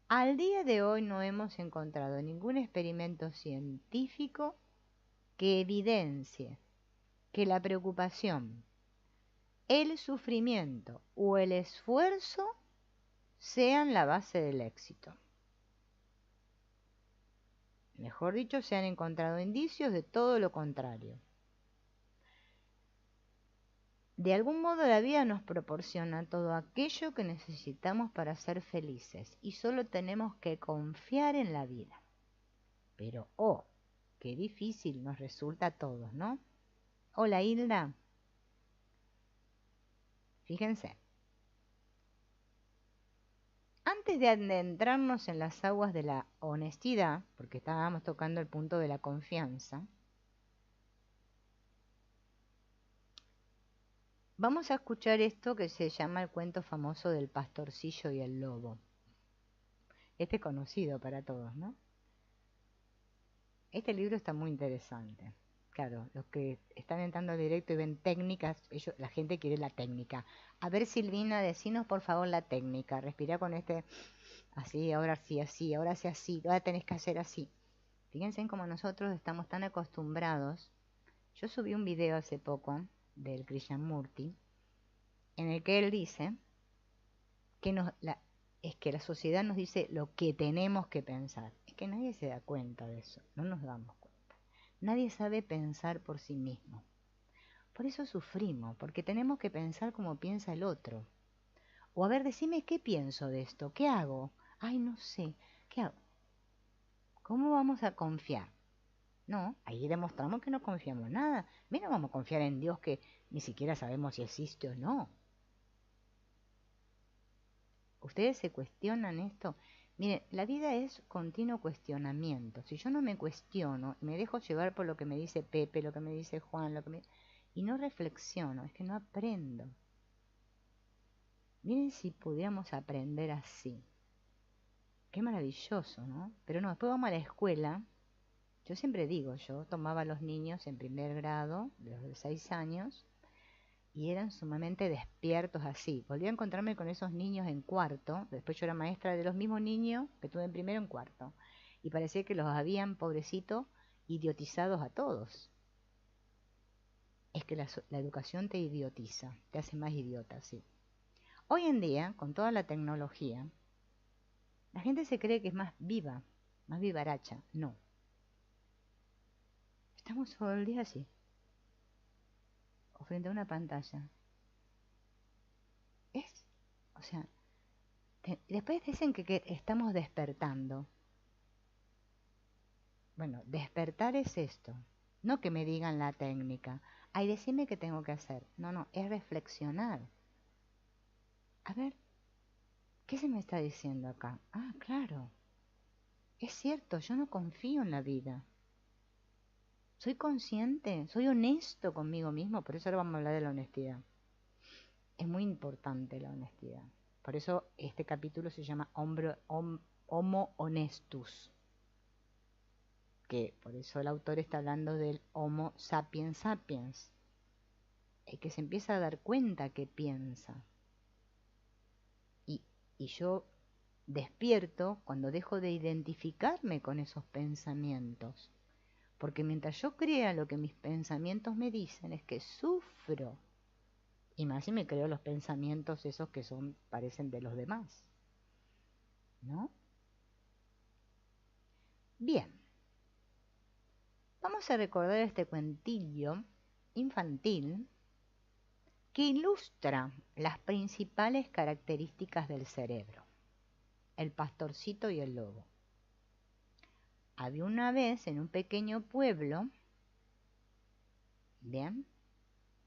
Al día de hoy no hemos encontrado ningún experimento científico que evidencie que la preocupación, el sufrimiento o el esfuerzo sean la base del éxito. Mejor dicho, se han encontrado indicios de todo lo contrario. De algún modo la vida nos proporciona todo aquello que necesitamos para ser felices y solo tenemos que confiar en la vida. Pero, qué difícil nos resulta a todos, ¿no? Hola, Hilda. Fíjense. Antes de adentrarnos en las aguas de la honestidad, porque estábamos tocando el punto de la confianza, vamos a escuchar esto que se llama el cuento famoso del pastorcillo y el lobo. Este es conocido para todos, ¿no? Este libro está muy interesante. Claro, los que están entrando al directo y ven técnicas, la gente quiere la técnica. A ver, Silvina, decinos por favor la técnica. Respira con este, así, ahora sí, así, ahora sí, así, ahora tenés que hacer así. Fíjense en cómo nosotros estamos tan acostumbrados. Yo subí un video hace poco del Krishnamurti, en el que él dice que es que la sociedad nos dice lo que tenemos que pensar. Es que nadie se da cuenta de eso, no nos damos cuenta. Nadie sabe pensar por sí mismo. Por eso sufrimos, porque tenemos que pensar como piensa el otro. O a ver, decime qué pienso de esto, qué hago. Ay, no sé, ¿qué hago? ¿Cómo vamos a confiar? No, ahí demostramos que no confiamos en nada. Mira, vamos a confiar en Dios que ni siquiera sabemos si existe o no. ¿Ustedes se cuestionan esto? Miren, la vida es continuo cuestionamiento. Si yo no me cuestiono y me dejo llevar por lo que me dice Pepe, lo que me dice Juan, y no reflexiono, es que no aprendo. Miren si pudiéramos aprender así. Qué maravilloso, ¿no? Pero no, después vamos a la escuela. Yo siempre digo, yo tomaba a los niños en primer grado, de los 6 años, y eran sumamente despiertos así. Volví a encontrarme con esos niños en cuarto, después yo era maestra de los mismos niños que tuve en primero en cuarto, y parecía que los habían, pobrecito, idiotizados a todos. Es que la educación te idiotiza, te hace más idiota, sí. Hoy en día, con toda la tecnología, la gente se cree que es más viva, más vivaracha. No. Estamos todo el día así, o frente a una pantalla. O sea, después dicen que estamos despertando. Bueno, despertar es esto. No que me digan la técnica. Ay, decime qué tengo que hacer. No, es reflexionar. A ver, ¿qué se me está diciendo acá? Ah, claro. Es cierto, yo no confío en la vida. Soy consciente, soy honesto conmigo mismo, por eso ahora vamos a hablar de la honestidad. Es muy importante la honestidad. Por eso este capítulo se llama Homo Honestus. Que por eso el autor está hablando del Homo sapiens sapiens. El que se empieza a dar cuenta que piensa. Y yo despierto cuando dejo de identificarme con esos pensamientos. Porque mientras yo crea lo que mis pensamientos me dicen, es que sufro. Y más si me creo los pensamientos esos que parecen de los demás. ¿No? Bien. Vamos a recordar este cuentillo infantil que ilustra las principales características del cerebro, el pastorcito y el lobo. Había una vez en un pequeño pueblo, bien,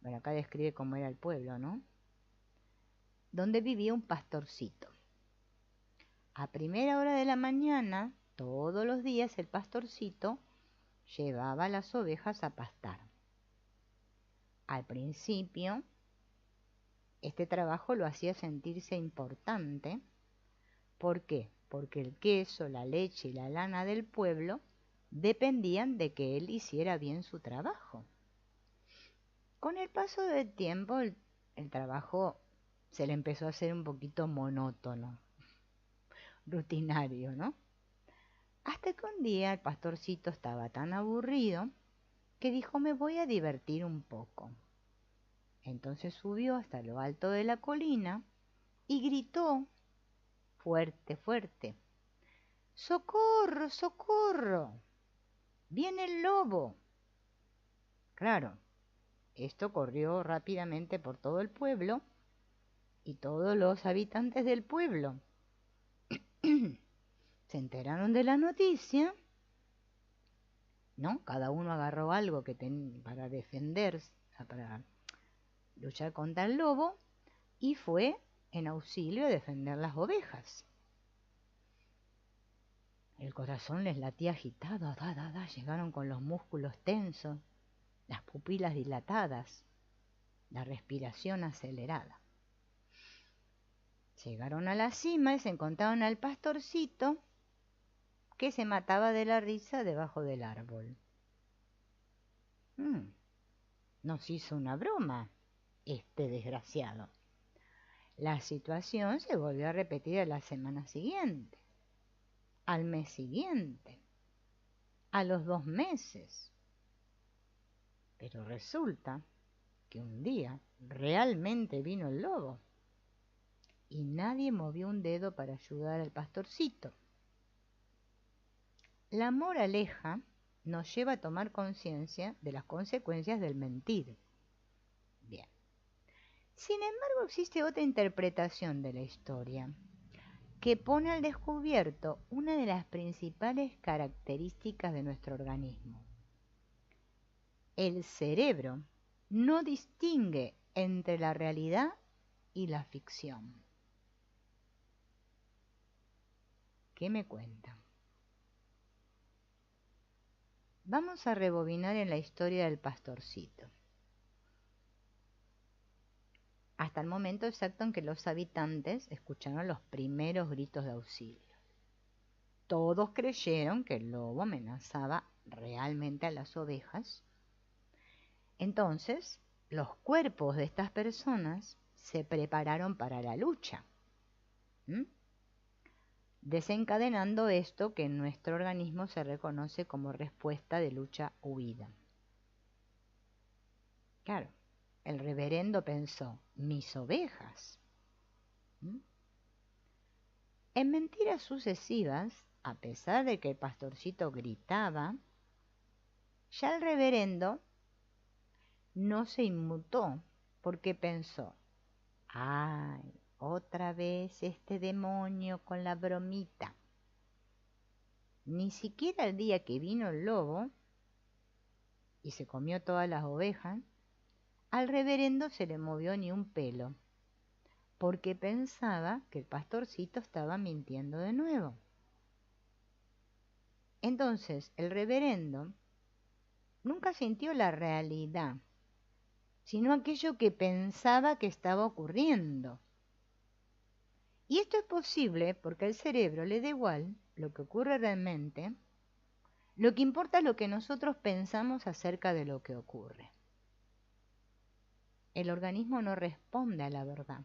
bueno, acá describe cómo era el pueblo, ¿no? Donde vivía un pastorcito. A primera hora de la mañana, todos los días el pastorcito llevaba las ovejas a pastar. Al principio, este trabajo lo hacía sentirse importante. ¿Por qué? Porque el queso, la leche y la lana del pueblo dependían de que él hiciera bien su trabajo. Con el paso del tiempo, el trabajo se le empezó a hacer un poquito monótono, rutinario, ¿no? Hasta que un día el pastorcito estaba tan aburrido que dijo, me voy a divertir un poco. Entonces subió hasta lo alto de la colina y gritó fuerte, fuerte, ¡socorro, socorro! ¡Viene el lobo! Claro, esto corrió rápidamente por todo el pueblo y todos los habitantes del pueblo se enteraron de la noticia, ¿no? Cada uno agarró algo para defenderse, para luchar contra el lobo y fue en auxilio de defender las ovejas. El corazón les latía agitado, llegaron con los músculos tensos, las pupilas dilatadas, la respiración acelerada. Llegaron a la cima y se encontraron al pastorcito que se mataba de la risa debajo del árbol. Nos hizo una broma este desgraciado. La situación se volvió a repetir a la semana siguiente, al mes siguiente, a los 2 meses. Pero resulta que un día realmente vino el lobo y nadie movió un dedo para ayudar al pastorcito. La moraleja nos lleva a tomar conciencia de las consecuencias del mentir. Bien. Sin embargo, existe otra interpretación de la historia que pone al descubierto una de las principales características de nuestro organismo. El cerebro no distingue entre la realidad y la ficción. ¿Qué me cuentan? Vamos a rebobinar en la historia del pastorcito, hasta el momento exacto en que los habitantes escucharon los primeros gritos de auxilio. Todos creyeron que el lobo amenazaba realmente a las ovejas. Entonces, los cuerpos de estas personas se prepararon para la lucha, desencadenando esto que en nuestro organismo se reconoce como respuesta de lucha-huida. Claro, el reverendo pensó, mis ovejas. En mentiras sucesivas, a pesar de que el pastorcito gritaba, ya el reverendo no se inmutó porque pensó, ¡ay! Otra vez este demonio con la bromita. Ni siquiera el día que vino el lobo y se comió todas las ovejas, al reverendo se le movió ni un pelo, porque pensaba que el pastorcito estaba mintiendo de nuevo. Entonces el reverendo nunca sintió la realidad, sino aquello que pensaba que estaba ocurriendo. Y esto es posible porque al cerebro le da igual lo que ocurre realmente, lo que importa es lo que nosotros pensamos acerca de lo que ocurre. El organismo no responde a la verdad,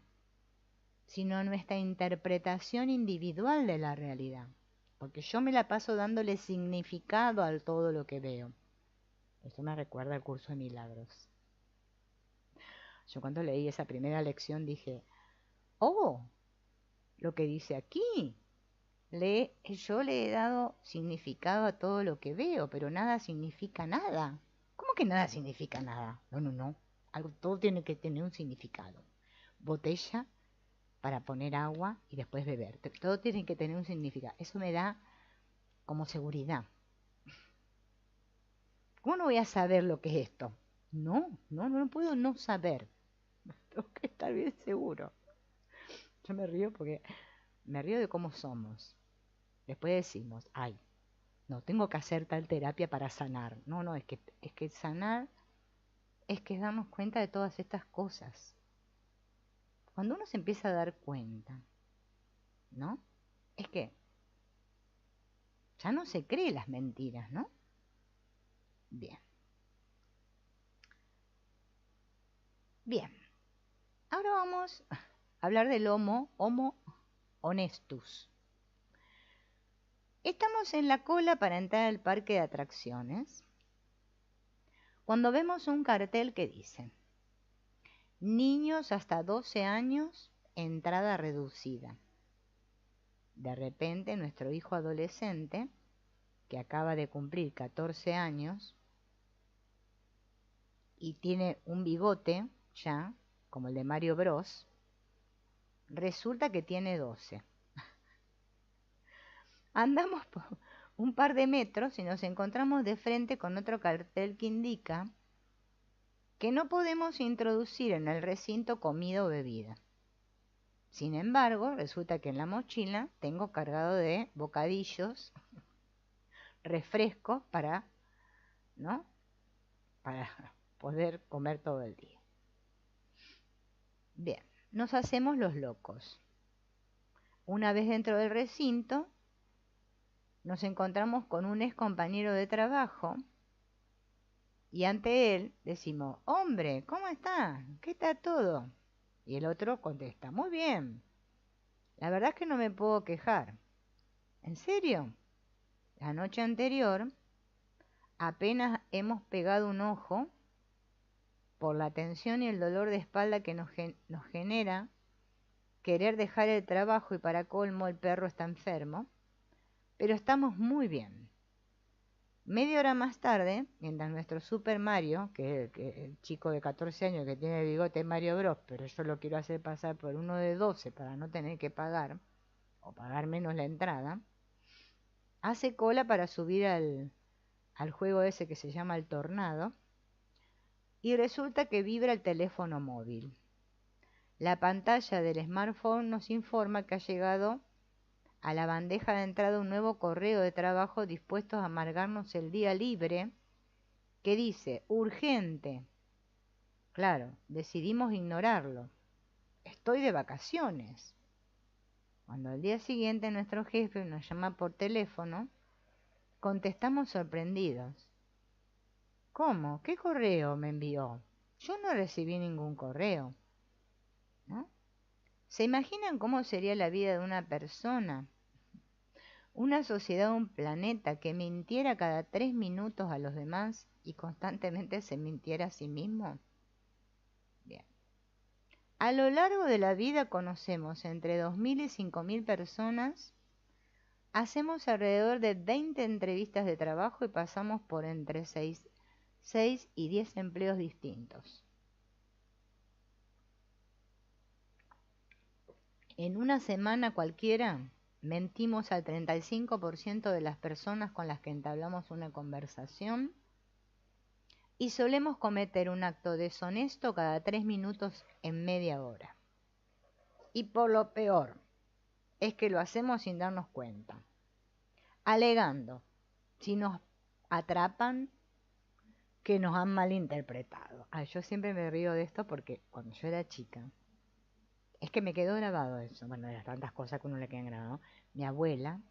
sino a nuestra interpretación individual de la realidad, porque yo me la paso dándole significado a todo lo que veo. Esto me recuerda al curso de milagros. Yo cuando leí esa primera lección dije, ¡oh! Lo que dice aquí Yo le he dado significado a todo lo que veo, pero nada significa nada. ¿Cómo que nada significa nada? No, no, no. Todo tiene que tener un significado. Botella para poner agua y después beber. Todo tiene que tener un significado. Eso me da como seguridad. ¿Cómo no voy a saber lo que es esto? No puedo no saber. Tengo que estar bien seguro. Yo me río porque me río de cómo somos. Después decimos, ay, no, tengo que hacer tal terapia para sanar. No, es que sanar es que darnos cuenta de todas estas cosas. Cuando uno se empieza a dar cuenta, ¿no? Es que ya no se cree las mentiras, ¿no? Bien. Bien. Ahora vamos a hablar del Homo honestus. Estamos en la cola para entrar al parque de atracciones cuando vemos un cartel que dice: niños hasta 12 años, entrada reducida. De repente nuestro hijo adolescente, que acaba de cumplir 14 años y tiene un bigote ya, como el de Mario Bros, resulta que tiene 12. Andamos por un par de metros y nos encontramos de frente con otro cartel que indica que no podemos introducir en el recinto comida o bebida. Sin embargo, resulta que en la mochila tengo cargado de bocadillos, refrescos ¿no? Para poder comer todo el día. Bien, nos hacemos los locos. Una vez dentro del recinto, nos encontramos con un ex compañero de trabajo y ante él decimos: hombre, ¿cómo está? ¿Qué está todo? Y el otro contesta: muy bien, la verdad es que no me puedo quejar. ¿En serio? La noche anterior apenas hemos pegado un ojo por la tensión y el dolor de espalda que nos genera querer dejar el trabajo, y para colmo el perro está enfermo, pero estamos muy bien. Media hora más tarde, mientras nuestro Super Mario, que es el chico de 14 años que tiene el bigote Mario Bros, pero yo lo quiero hacer pasar por uno de 12 para no tener que pagar, o pagar menos la entrada, hace cola para subir al juego ese que se llama el Tornado, y resulta que vibra el teléfono móvil. La pantalla del smartphone nos informa que ha llegado a la bandeja de entrada un nuevo correo de trabajo dispuestos a amargarnos el día libre, que dice: urgente. Claro, decidimos ignorarlo. Estoy de vacaciones. Cuando al día siguiente nuestro jefe nos llama por teléfono, contestamos sorprendidos. ¿Cómo? ¿Qué correo me envió? Yo no recibí ningún correo, ¿no? ¿Se imaginan cómo sería la vida de una persona, una sociedad, un planeta que mintiera cada 3 minutos a los demás y constantemente se mintiera a sí mismo? Bien. A lo largo de la vida conocemos entre 2.000 y 5.000 personas, hacemos alrededor de 20 entrevistas de trabajo y pasamos por entre 6 y 10 empleos distintos. En una semana cualquiera, mentimos al 35% de las personas con las que entablamos una conversación y solemos cometer un acto deshonesto cada 3 minutos en media hora. Y por lo peor, es que lo hacemos sin darnos cuenta, alegando, si nos atrapan, que nos han malinterpretado. Yo siempre me río de esto porque cuando yo era chica, es que me quedó grabado eso, bueno, de las tantas cosas que uno le quedan grabado. Mi abuela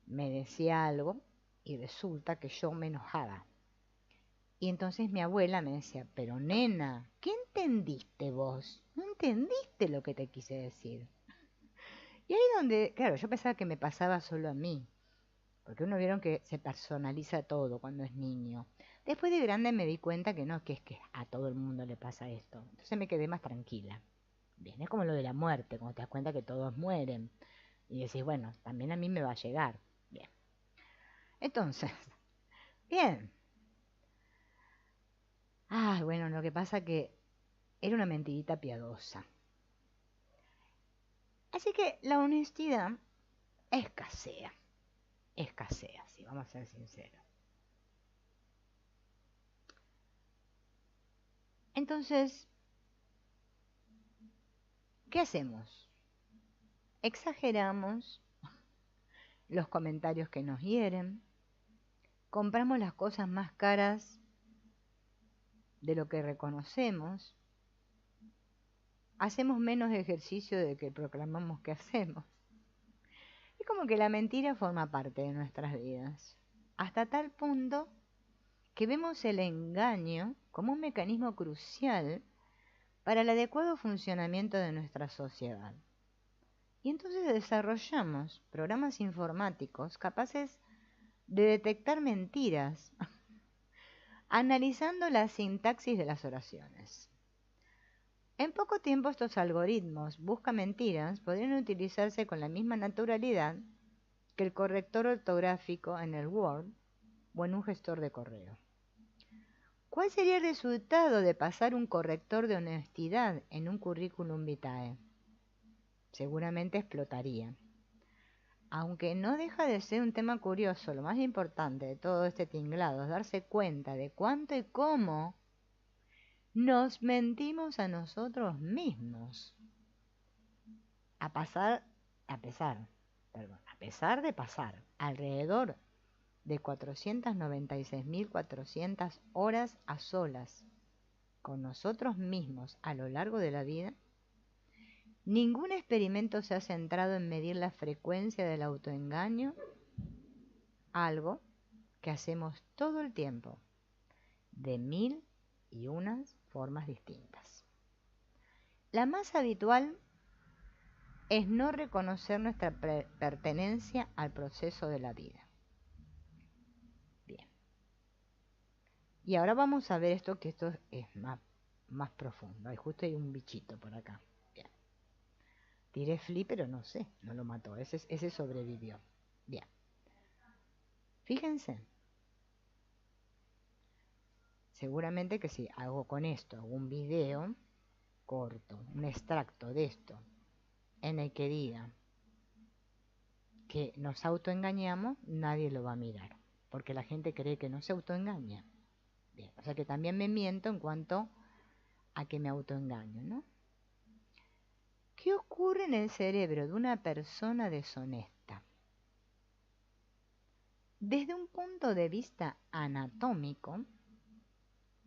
me decía algo y resulta que yo me enojaba. Y entonces mi abuela me decía: pero nena, ¿qué entendiste vos? No entendiste lo que te quise decir. Y ahí donde, claro, yo pensaba que me pasaba solo a mí, porque uno vieron que se personaliza todo cuando es niño. Después de grande me di cuenta que no, que es que a todo el mundo le pasa esto. Entonces me quedé más tranquila. Bien, es como lo de la muerte, cuando te das cuenta que todos mueren. Y decís, bueno, también a mí me va a llegar. Bien. Entonces, bien. Ah, bueno, lo que pasa que era una mentirita piadosa. Así que la honestidad escasea, sí, vamos a ser sinceros. Entonces, ¿qué hacemos? Exageramos los comentarios que nos hieren, compramos las cosas más caras de lo que reconocemos, hacemos menos ejercicio de que proclamamos que hacemos. Es como que la mentira forma parte de nuestras vidas, hasta tal punto que vemos el engaño como un mecanismo crucial para el adecuado funcionamiento de nuestra sociedad. Y entonces desarrollamos programas informáticos capaces de detectar mentiras, analizando la sintaxis de las oraciones. En poco tiempo estos algoritmos busca mentiras podrían utilizarse con la misma naturalidad que el corrector ortográfico en el Word o en un gestor de correo. ¿Cuál sería el resultado de pasar un corrector de honestidad en un currículum vitae? Seguramente explotaría. Aunque no deja de ser un tema curioso, lo más importante de todo este tinglado es darse cuenta de cuánto y cómo nos mentimos a nosotros mismos. A pesar de pasar alrededor de 496.400 horas a solas con nosotros mismos a lo largo de la vida, ningún experimento se ha centrado en medir la frecuencia del autoengaño, algo que hacemos todo el tiempo, de 1001 formas distintas. La más habitual es no reconocer nuestra pertenencia al proceso de la vida. Bien. Y ahora vamos a ver esto, que esto es más profundo. Ay, justo hay un bichito por acá. Bien. Tiré flip, pero no sé, no lo mató. Ese sobrevivió. Bien. Fíjense. Seguramente que si hago con esto, hago un video corto, un extracto de esto, en el que diga que nos autoengañamos, nadie lo va a mirar, porque la gente cree que no se autoengaña. Bien, o sea que también me miento en cuanto a que me autoengaño, ¿no? ¿Qué ocurre en el cerebro de una persona deshonesta? Desde un punto de vista anatómico,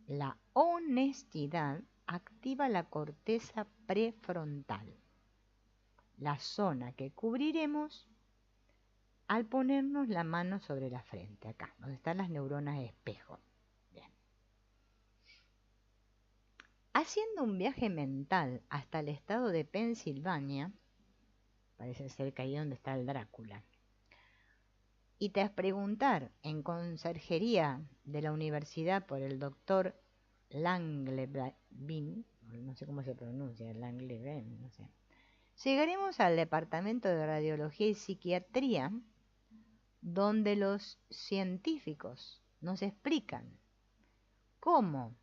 la honestidad activa la corteza prefrontal, la zona que cubriremos al ponernos la mano sobre la frente, acá, donde están las neuronas de espejo. Bien. Haciendo un viaje mental hasta el estado de Pensilvania, parece ser que ahí donde está el Drácula, y tras preguntar en conserjería de la universidad por el doctor Langlebin, no sé cómo se pronuncia, Langlebin, no sé, llegaremos al departamento de radiología y psiquiatría, donde los científicos nos explican cómo,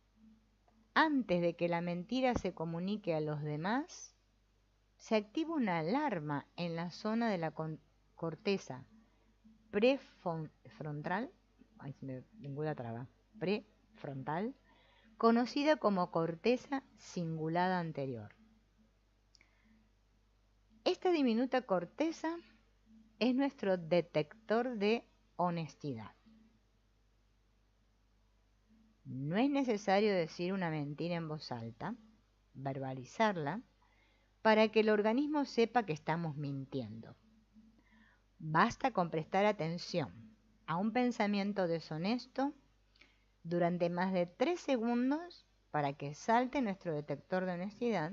antes de que la mentira se comunique a los demás, se activa una alarma en la zona de la corteza prefrontal, ay, se me lengua la traba, prefrontal, conocida como corteza cingulada anterior. Esta diminuta corteza es nuestro detector de honestidad. No es necesario decir una mentira en voz alta, verbalizarla, para que el organismo sepa que estamos mintiendo. Basta con prestar atención a un pensamiento deshonesto durante más de 3 segundos para que salte nuestro detector de honestidad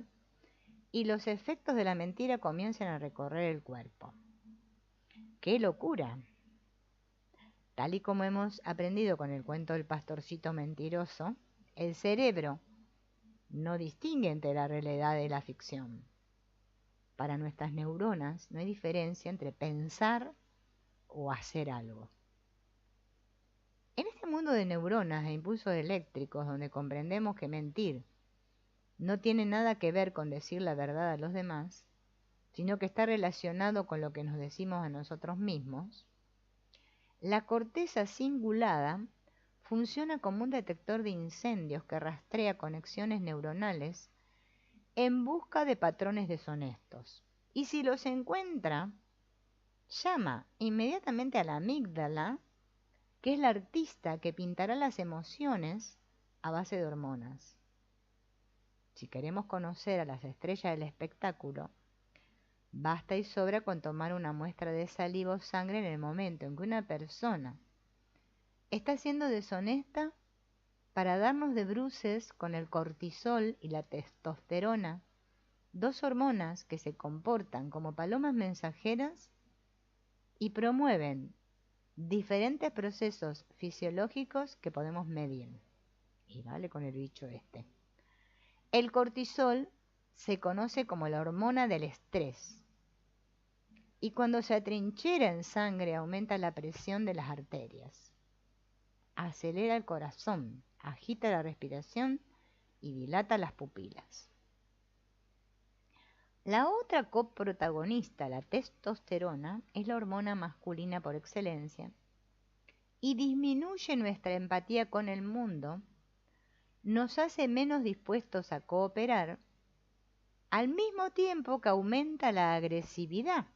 y los efectos de la mentira comiencen a recorrer el cuerpo. ¡Qué locura! Tal y como hemos aprendido con el cuento del pastorcito mentiroso, el cerebro no distingue entre la realidad y la ficción. para nuestras neuronas no hay diferencia entre pensar o hacer algo. En este mundo de neuronas e impulsos eléctricos, donde comprendemos que mentir no tiene nada que ver con decir la verdad a los demás, sino que está relacionado con lo que nos decimos a nosotros mismos, la corteza cingulada funciona como un detector de incendios que rastrea conexiones neuronales en busca de patrones deshonestos. Y si los encuentra, llama inmediatamente a la amígdala, que es la artista que pintará las emociones a base de hormonas. Si queremos conocer a las estrellas del espectáculo, basta y sobra con tomar una muestra de saliva o sangre en el momento en que una persona está siendo deshonesta para darnos de bruces con el cortisol y la testosterona, dos hormonas que se comportan como palomas mensajeras y promueven diferentes procesos fisiológicos que podemos medir. Y vale con el bicho este. El cortisol se conoce como la hormona del estrés. Y cuando se atrinchera en sangre aumenta la presión de las arterias, acelera el corazón, agita la respiración y dilata las pupilas. La otra coprotagonista, la testosterona, es la hormona masculina por excelencia y disminuye nuestra empatía con el mundo, nos hace menos dispuestos a cooperar, al mismo tiempo que aumenta la agresividad.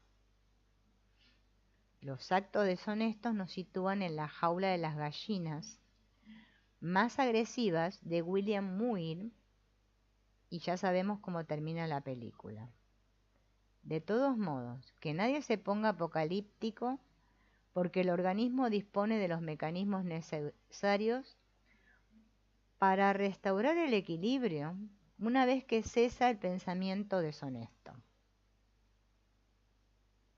Los actos deshonestos nos sitúan en la jaula de las gallinas más agresivas de William Muir, y ya sabemos cómo termina la película. De todos modos, que nadie se ponga apocalíptico, porque el organismo dispone de los mecanismos necesarios para restaurar el equilibrio una vez que cesa el pensamiento deshonesto.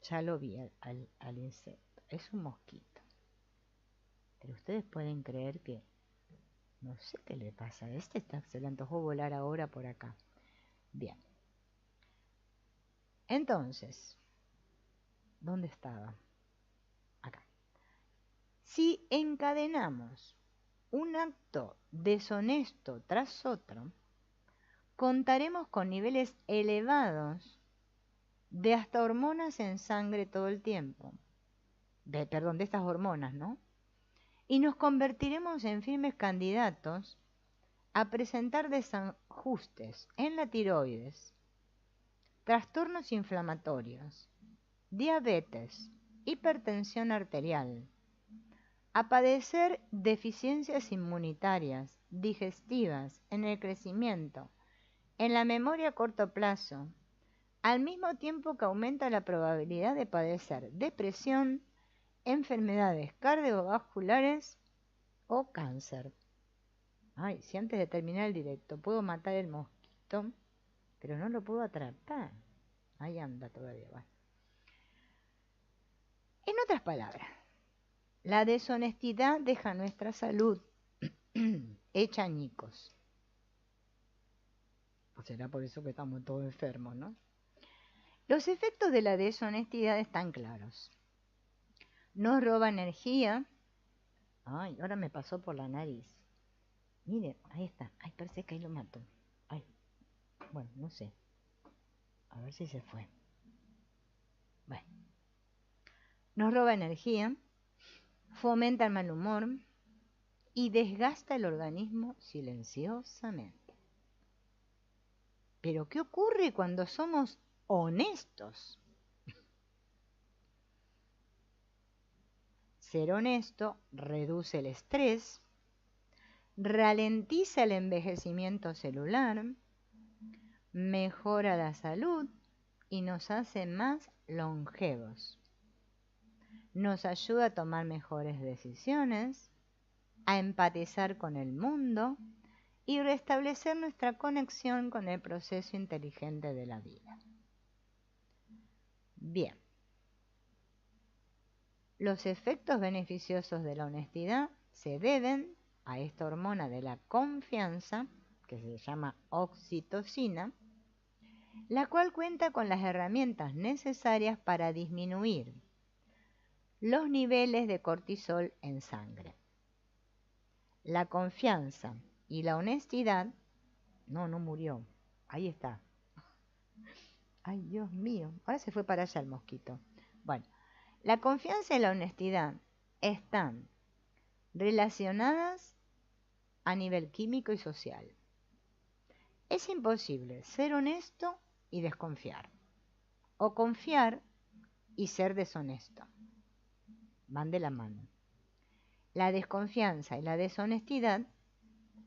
Ya lo vi al insecto, es un mosquito. Pero ustedes pueden creer que, no sé qué le pasa, se le antojó volar ahora por acá. Bien. Entonces, ¿dónde estaba? Acá. Si encadenamos un acto deshonesto tras otro, contaremos con niveles elevados de hasta hormonas en sangre todo el tiempo. De estas hormonas, ¿no? Y nos convertiremos en firmes candidatos a presentar desajustes en la tiroides, trastornos inflamatorios, diabetes, hipertensión arterial, a padecer deficiencias inmunitarias, digestivas, en el crecimiento, en la memoria a corto plazo, al mismo tiempo que aumenta la probabilidad de padecer depresión, enfermedades cardiovasculares o cáncer. Ay, si antes de terminar el directo puedo matar el mosquito, pero no lo puedo atrapar. Ahí anda todavía. Bueno. En otras palabras, la deshonestidad deja nuestra salud hecha añicos. O será por eso que estamos todos enfermos, ¿no? Los efectos de la deshonestidad están claros. Nos roba energía. Ay, ahora me pasó por la nariz. Mire, ahí está. Ay, parece que ahí lo mato. Ay, bueno, no sé. A ver si se fue. Bueno. Nos roba energía, fomenta el mal humor y desgasta el organismo silenciosamente. Pero ¿qué ocurre cuando somos honestos? Ser honesto reduce el estrés, ralentiza el envejecimiento celular, mejora la salud y nos hace más longevos. Nos ayuda a tomar mejores decisiones, a empatizar con el mundo y restablecer nuestra conexión con el proceso inteligente de la vida. Bien. Los efectos beneficiosos de la honestidad se deben a esta hormona de la confianza, que se llama oxitocina, la cual cuenta con las herramientas necesarias para disminuir los niveles de cortisol en sangre. La confianza y la honestidad, no murió, ahí está. Ay, Dios mío, ahora se fue para allá el mosquito. Bueno, la confianza y la honestidad están relacionadas a nivel químico y social. Es imposible ser honesto y desconfiar, o confiar y ser deshonesto. Van de la mano. La desconfianza y la deshonestidad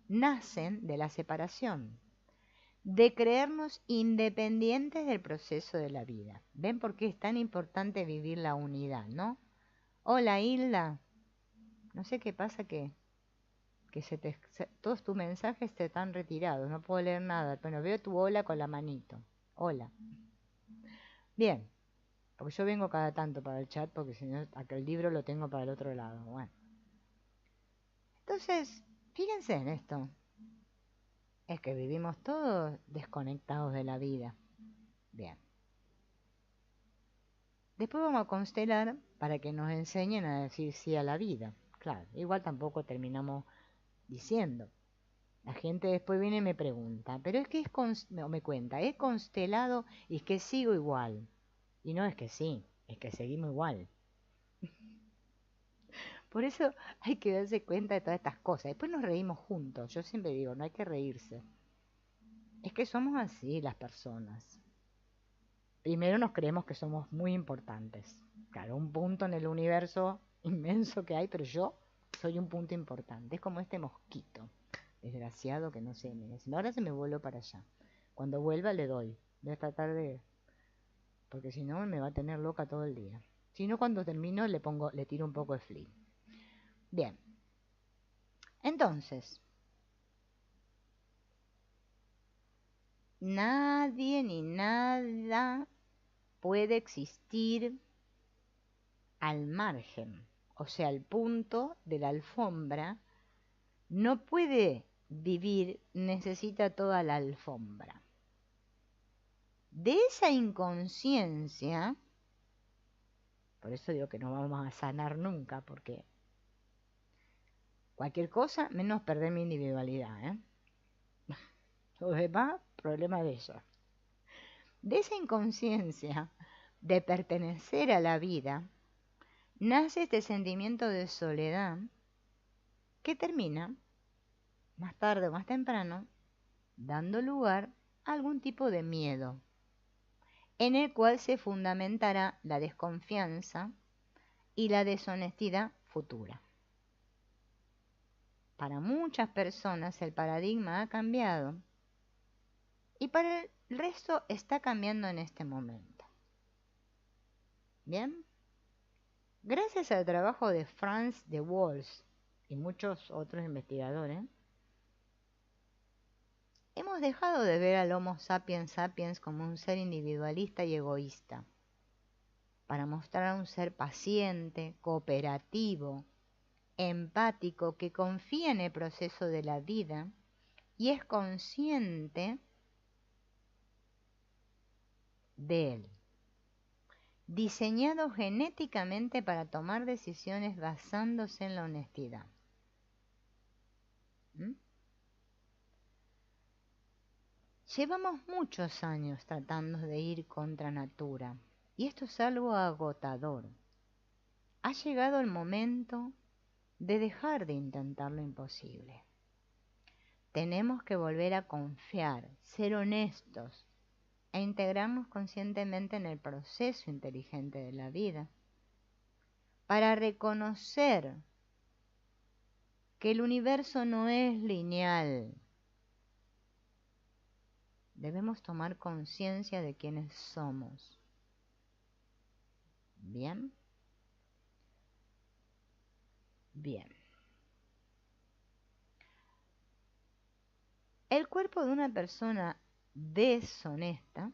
nacen de la separación, de creernos independientes del proceso de la vida. ¿Ven por qué es tan importante vivir la unidad, no? Hola, Hilda. No sé qué pasa que todos tus mensajes te están retirados. No puedo leer nada, pero veo tu hola con la manito. Hola. Bien. Porque yo vengo cada tanto para el chat, porque si no, acá el libro lo tengo para el otro lado. Bueno. Entonces, fíjense en esto. Es que vivimos todos desconectados de la vida. Bien. Después vamos a constelar para que nos enseñen a decir sí a la vida. Claro, igual tampoco terminamos diciendo. La gente después viene y me pregunta, pero es que me cuenta, he constelado y es que sigo igual. Y no es que sí, es que seguimos igual. Por eso hay que darse cuenta de todas estas cosas. Después nos reímos juntos. Yo siempre digo, no hay que reírse. Es que somos así las personas. Primero nos creemos que somos muy importantes. Claro, un punto en el universo inmenso que hay, pero yo soy un punto importante. Es como este mosquito, desgraciado que no sé, ahora se me vuelve para allá. Cuando vuelva le doy. Voy a tratar de... porque si no me va a tener loca todo el día. Si no, cuando termino le tiro un poco de flea. Bien. Entonces, nadie ni nada puede existir al margen, o sea, el punto de la alfombra no puede vivir, necesita toda la alfombra. De esa inconsciencia, por eso digo que no vamos a sanar nunca, porque cualquier cosa menos perder mi individualidad, ¿eh? Los demás, problema de ellos. De esa inconsciencia de pertenecer a la vida, nace este sentimiento de soledad que termina, más tarde o más temprano, dando lugar a algún tipo de miedo, en el cual se fundamentará la desconfianza y la deshonestidad futura. Para muchas personas el paradigma ha cambiado y para el resto está cambiando en este momento. ¿Bien? Gracias al trabajo de Franz de Waals y muchos otros investigadores, hemos dejado de ver al Homo sapiens sapiens como un ser individualista y egoísta, para mostrar a un ser paciente, cooperativo, empático, que confía en el proceso de la vida y es consciente de él, diseñado genéticamente para tomar decisiones basándose en la honestidad. ¿Mm? Llevamos muchos años tratando de ir contra natura y esto es algo agotador. Ha llegado el momento de dejar de intentar lo imposible. Tenemos que volver a confiar, ser honestos e integrarnos conscientemente en el proceso inteligente de la vida para reconocer que el universo no es lineal. Debemos tomar conciencia de quiénes somos. ¿Bien? Bien. El cuerpo de una persona deshonesta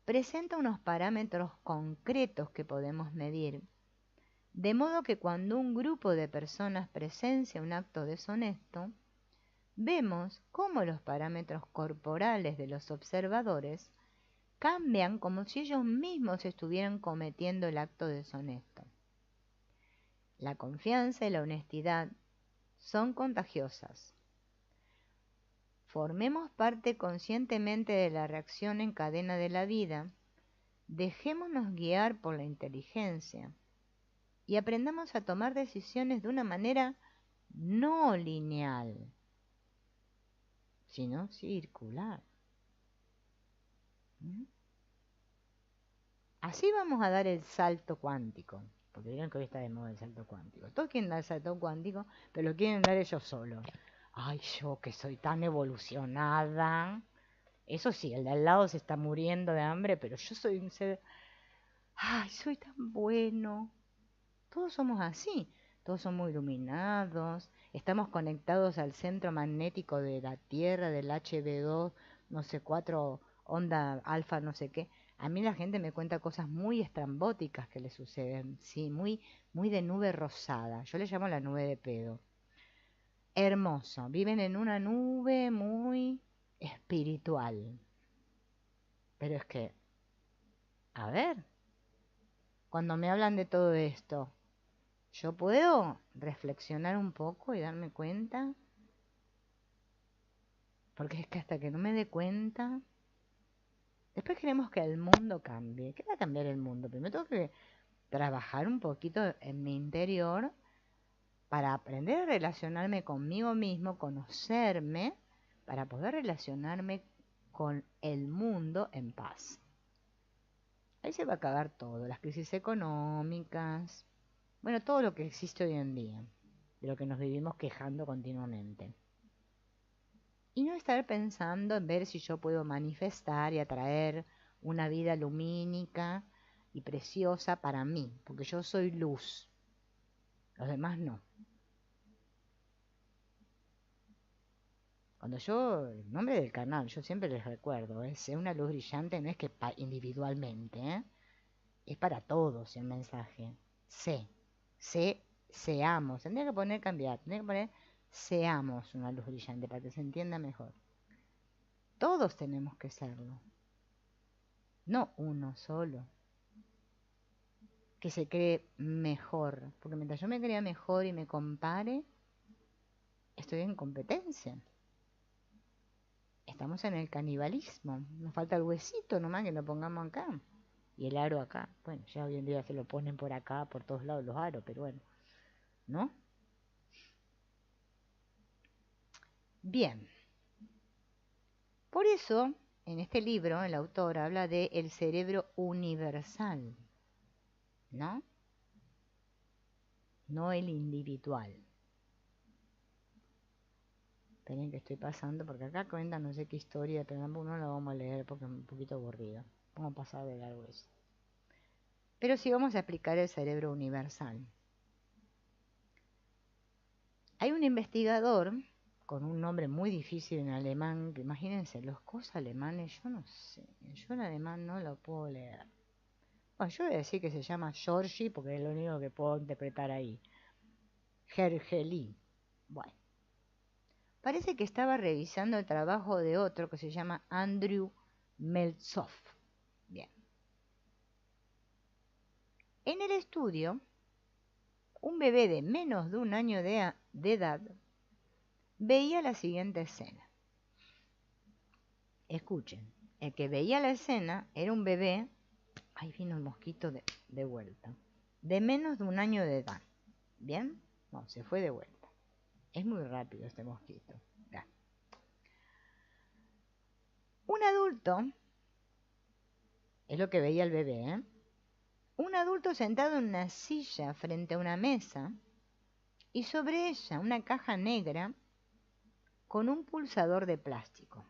presenta unos parámetros concretos que podemos medir, de modo que cuando un grupo de personas presencia un acto deshonesto, vemos cómo los parámetros corporales de los observadores cambian como si ellos mismos estuvieran cometiendo el acto deshonesto. La confianza y la honestidad son contagiosas. Formemos parte conscientemente de la reacción en cadena de la vida, dejémonos guiar por la inteligencia y aprendamos a tomar decisiones de una manera no lineal, sino circular. Así vamos a dar el salto cuántico, porque vieron que hoy está de moda el salto cuántico. Todos quieren dar el salto cuántico, pero lo quieren dar ellos solos. Ay, yo que soy tan evolucionada. Eso sí, el de al lado se está muriendo de hambre, pero yo soy un ser... Ay, soy tan bueno. Todos somos así. Todos somos iluminados. Estamos conectados al centro magnético de la Tierra, del HB2, no sé, 4 onda alfa, no sé qué. A mí la gente me cuenta cosas muy estrambóticas que le suceden, sí, muy, muy de nube rosada. Yo le llamo la nube de pedo. Hermoso. Viven en una nube muy espiritual. Pero es que, a ver, cuando me hablan de todo esto, yo puedo reflexionar un poco y darme cuenta, porque es que hasta que no me dé cuenta, después queremos que el mundo cambie. ¿Qué va a cambiar el mundo? Primero tengo que trabajar un poquito en mi interior para aprender a relacionarme conmigo mismo, conocerme, para poder relacionarme con el mundo en paz. Ahí se va a acabar todo, las crisis económicas, bueno, todo lo que existe hoy en día, de lo que nos vivimos quejando continuamente. Y no estar pensando en ver si yo puedo manifestar y atraer una vida lumínica y preciosa para mí, porque yo soy luz, los demás no. Cuando yo, el nombre del canal, yo siempre les recuerdo, es una luz brillante, no es que individualmente, ¿eh? Es para todos el mensaje. Seamos. Tendría que poner cambiar, tendría que poner seamos una luz brillante para que se entienda mejor. Todos tenemos que serlo. No uno solo. Que se cree mejor. Porque mientras yo me crea mejor y me compare, estoy en competencia. Estamos en el canibalismo. Nos falta el huesito nomás que lo pongamos acá. Y el aro acá. Bueno, ya hoy en día se lo ponen por acá, por todos lados los aros, pero bueno. ¿No? Bien. Por eso, en este libro, el autor habla de el cerebro universal, ¿no? No el individual. Esperen que estoy pasando, porque acá cuenta no sé qué historia, pero no la vamos a leer porque es un poquito aburrido. Vamos a pasar de largo eso. Pero sí vamos a explicar el cerebro universal. Hay un investigador con un nombre muy difícil en alemán, que imagínense, los cosas alemanes, yo no sé, yo en alemán no lo puedo leer. Bueno, yo voy a decir que se llama Georgi porque es lo único que puedo interpretar ahí. Gergely. Bueno. Parece que estaba revisando el trabajo de otro que se llama Andrew Meltzoff. Bien. En el estudio, un bebé de menos de un año de edad veía la siguiente escena. Escuchen, el que veía la escena era un bebé, ahí vino el mosquito de vuelta, de menos de un año de edad. ¿Bien? No, se fue de vuelta. Es muy rápido este mosquito. Ya. Un adulto, es lo que veía el bebé, ¿eh? Un adulto sentado en una silla frente a una mesa y sobre ella una caja negra con un pulsador de plástico.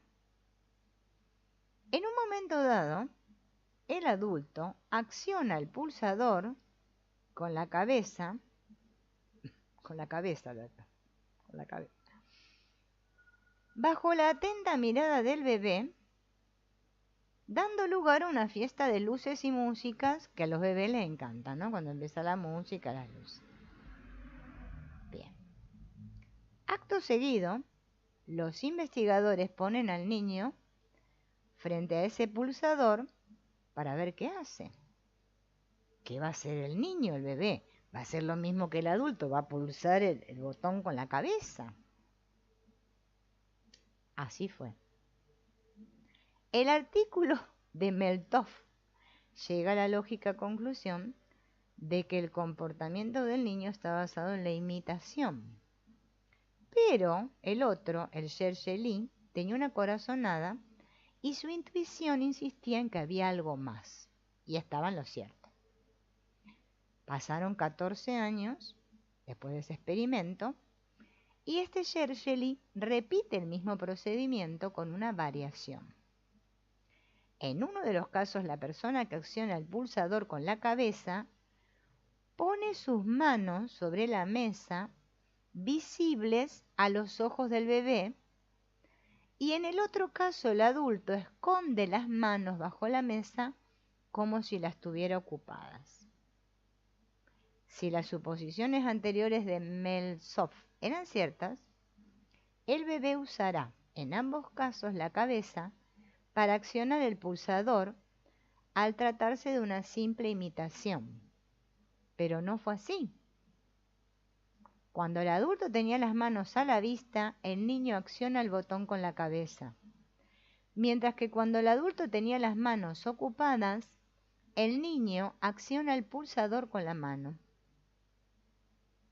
En un momento dado, el adulto acciona el pulsador con la cabeza, bajo la atenta mirada del bebé, dando lugar a una fiesta de luces y músicas que a los bebés les encanta, ¿no? Cuando empieza la música, las luces. Bien. Acto seguido, los investigadores ponen al niño frente a ese pulsador para ver qué hace. ¿Qué va a hacer el niño, el bebé? Va a hacer lo mismo que el adulto, va a pulsar el botón con la cabeza. Así fue. El artículo de Meltov llega a la lógica conclusión de que el comportamiento del niño está basado en la imitación. Pero el otro, el Shersheli, tenía una corazonada y su intuición insistía en que había algo más. Y estaba en lo cierto. Pasaron 14 años después de ese experimento y este Shersheli repite el mismo procedimiento con una variación. En uno de los casos, la persona que acciona el pulsador con la cabeza pone sus manos sobre la mesa visibles a los ojos del bebé y en el otro caso el adulto esconde las manos bajo la mesa como si las tuviera ocupadas. Si las suposiciones anteriores de Meltzoff eran ciertas, el bebé usará en ambos casos la cabeza para accionar el pulsador al tratarse de una simple imitación. Pero no fue así. Cuando el adulto tenía las manos a la vista, el niño acciona el botón con la cabeza. Mientras que cuando el adulto tenía las manos ocupadas, el niño acciona el pulsador con la mano.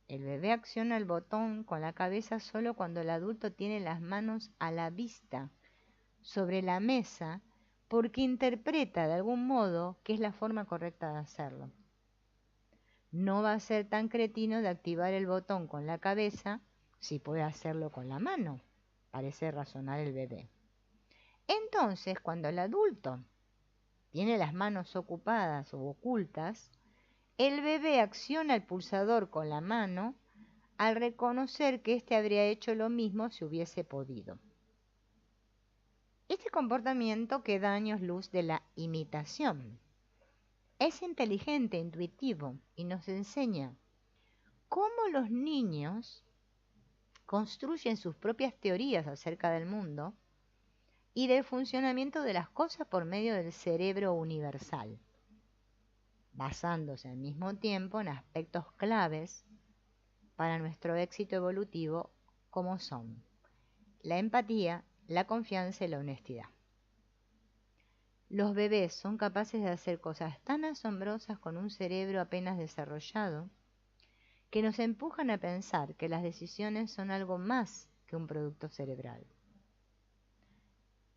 El bebé acciona el botón con la cabeza solo cuando el adulto tiene las manos a la vista sobre la mesa porque interpreta de algún modo que es la forma correcta de hacerlo. No va a ser tan cretino de activar el botón con la cabeza si puede hacerlo con la mano, parece razonar el bebé. Entonces, cuando el adulto tiene las manos ocupadas o ocultas, el bebé acciona el pulsador con la mano al reconocer que éste habría hecho lo mismo si hubiese podido. Este comportamiento queda años luz de la imitación. Es inteligente, intuitivo y nos enseña cómo los niños construyen sus propias teorías acerca del mundo y del funcionamiento de las cosas por medio del cerebro universal, basándose al mismo tiempo en aspectos claves para nuestro éxito evolutivo como son la empatía, la confianza y la honestidad. Los bebés son capaces de hacer cosas tan asombrosas con un cerebro apenas desarrollado que nos empujan a pensar que las decisiones son algo más que un producto cerebral.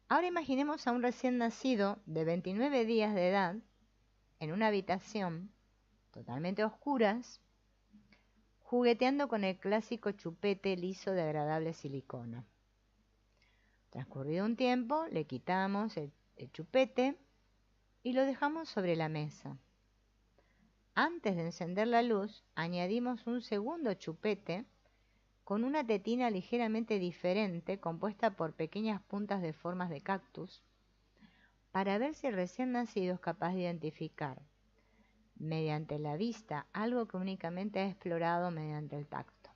Ahora imaginemos a un recién nacido de 29 días de edad en una habitación totalmente a oscuras, jugueteando con el clásico chupete liso de agradable silicona. Transcurrido un tiempo, le quitamos el chupete y lo dejamos sobre la mesa. Antes de encender la luz, añadimos un segundo chupete con una tetina ligeramente diferente compuesta por pequeñas puntas de formas de cactus para ver si el recién nacido es capaz de identificar mediante la vista algo que únicamente ha explorado mediante el tacto.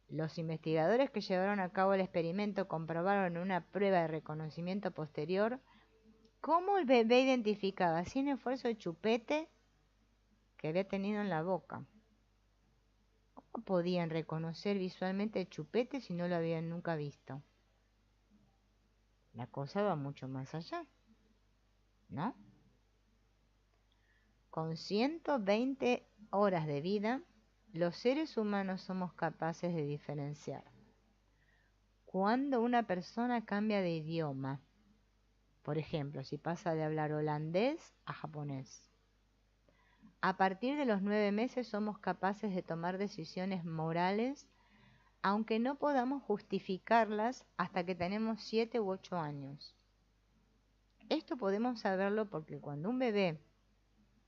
Los investigadores que llevaron a cabo el experimento comprobaron en una prueba de reconocimiento posterior cómo el bebé identificaba sin esfuerzo el chupete que había tenido en la boca. ¿Cómo podían reconocer visualmente el chupete si no lo habían nunca visto? La cosa va mucho más allá, ¿no? Con 120 horas de vida, los seres humanos somos capaces de diferenciar cuando una persona cambia de idioma. Por ejemplo, si pasa de hablar holandés a japonés. A partir de los 9 meses somos capaces de tomar decisiones morales, aunque no podamos justificarlas hasta que tenemos 7 u 8 años. Esto podemos saberlo porque cuando un bebé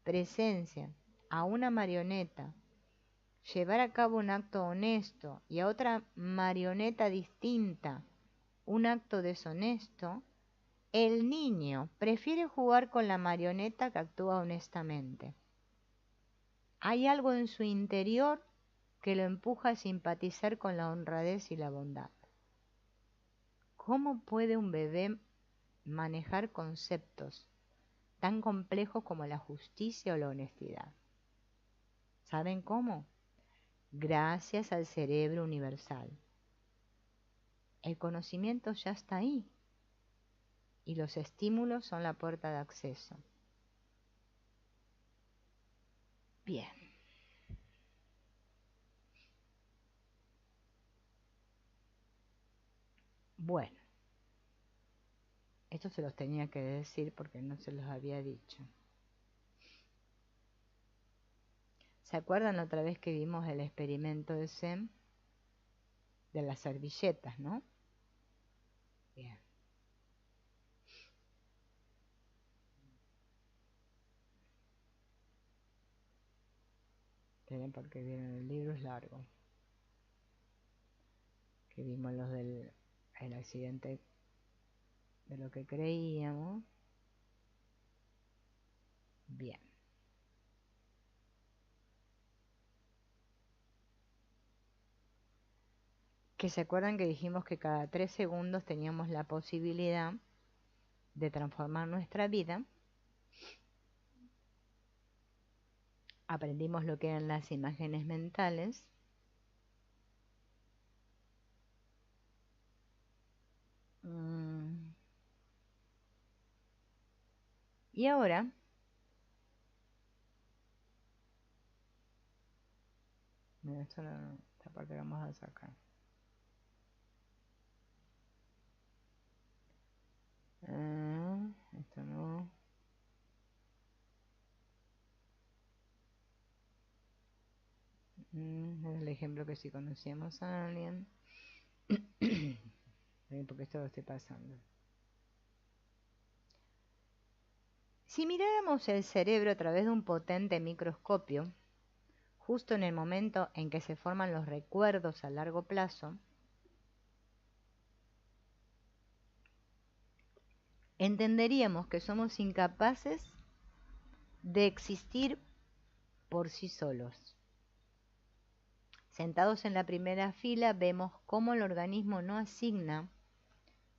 presencia a una marioneta llevar a cabo un acto honesto y a otra marioneta distinta un acto deshonesto, el niño prefiere jugar con la marioneta que actúa honestamente. Hay algo en su interior que lo empuja a simpatizar con la honradez y la bondad. ¿Cómo puede un bebé manejar conceptos tan complejos como la justicia o la honestidad. ¿Saben cómo? Gracias al cerebro universal. El conocimiento ya está ahí y los estímulos son la puerta de acceso. Bien. Bueno, esto se los tenía que decir porque no se los había dicho. ¿Se acuerdan la otra vez que vimos el experimento de Sem? De las servilletas, ¿no? Bien. Esperen porque vieron el libro es largo. Que vimos los del el accidente de lo que creíamos. Bien. Que se acuerdan que dijimos que cada 3 segundos teníamos la posibilidad de transformar nuestra vida. Aprendimos lo que eran las imágenes mentales. Y ahora esta parte la vamos a sacar. Esto no. Es el ejemplo que si conocíamos a alguien. Porque esto lo estoy pasando. Si miráramos el cerebro a través de un potente microscopio, justo en el momento en que se forman los recuerdos a largo plazo, entenderíamos que somos incapaces de existir por sí solos. Sentados en la primera fila vemos cómo el organismo no asigna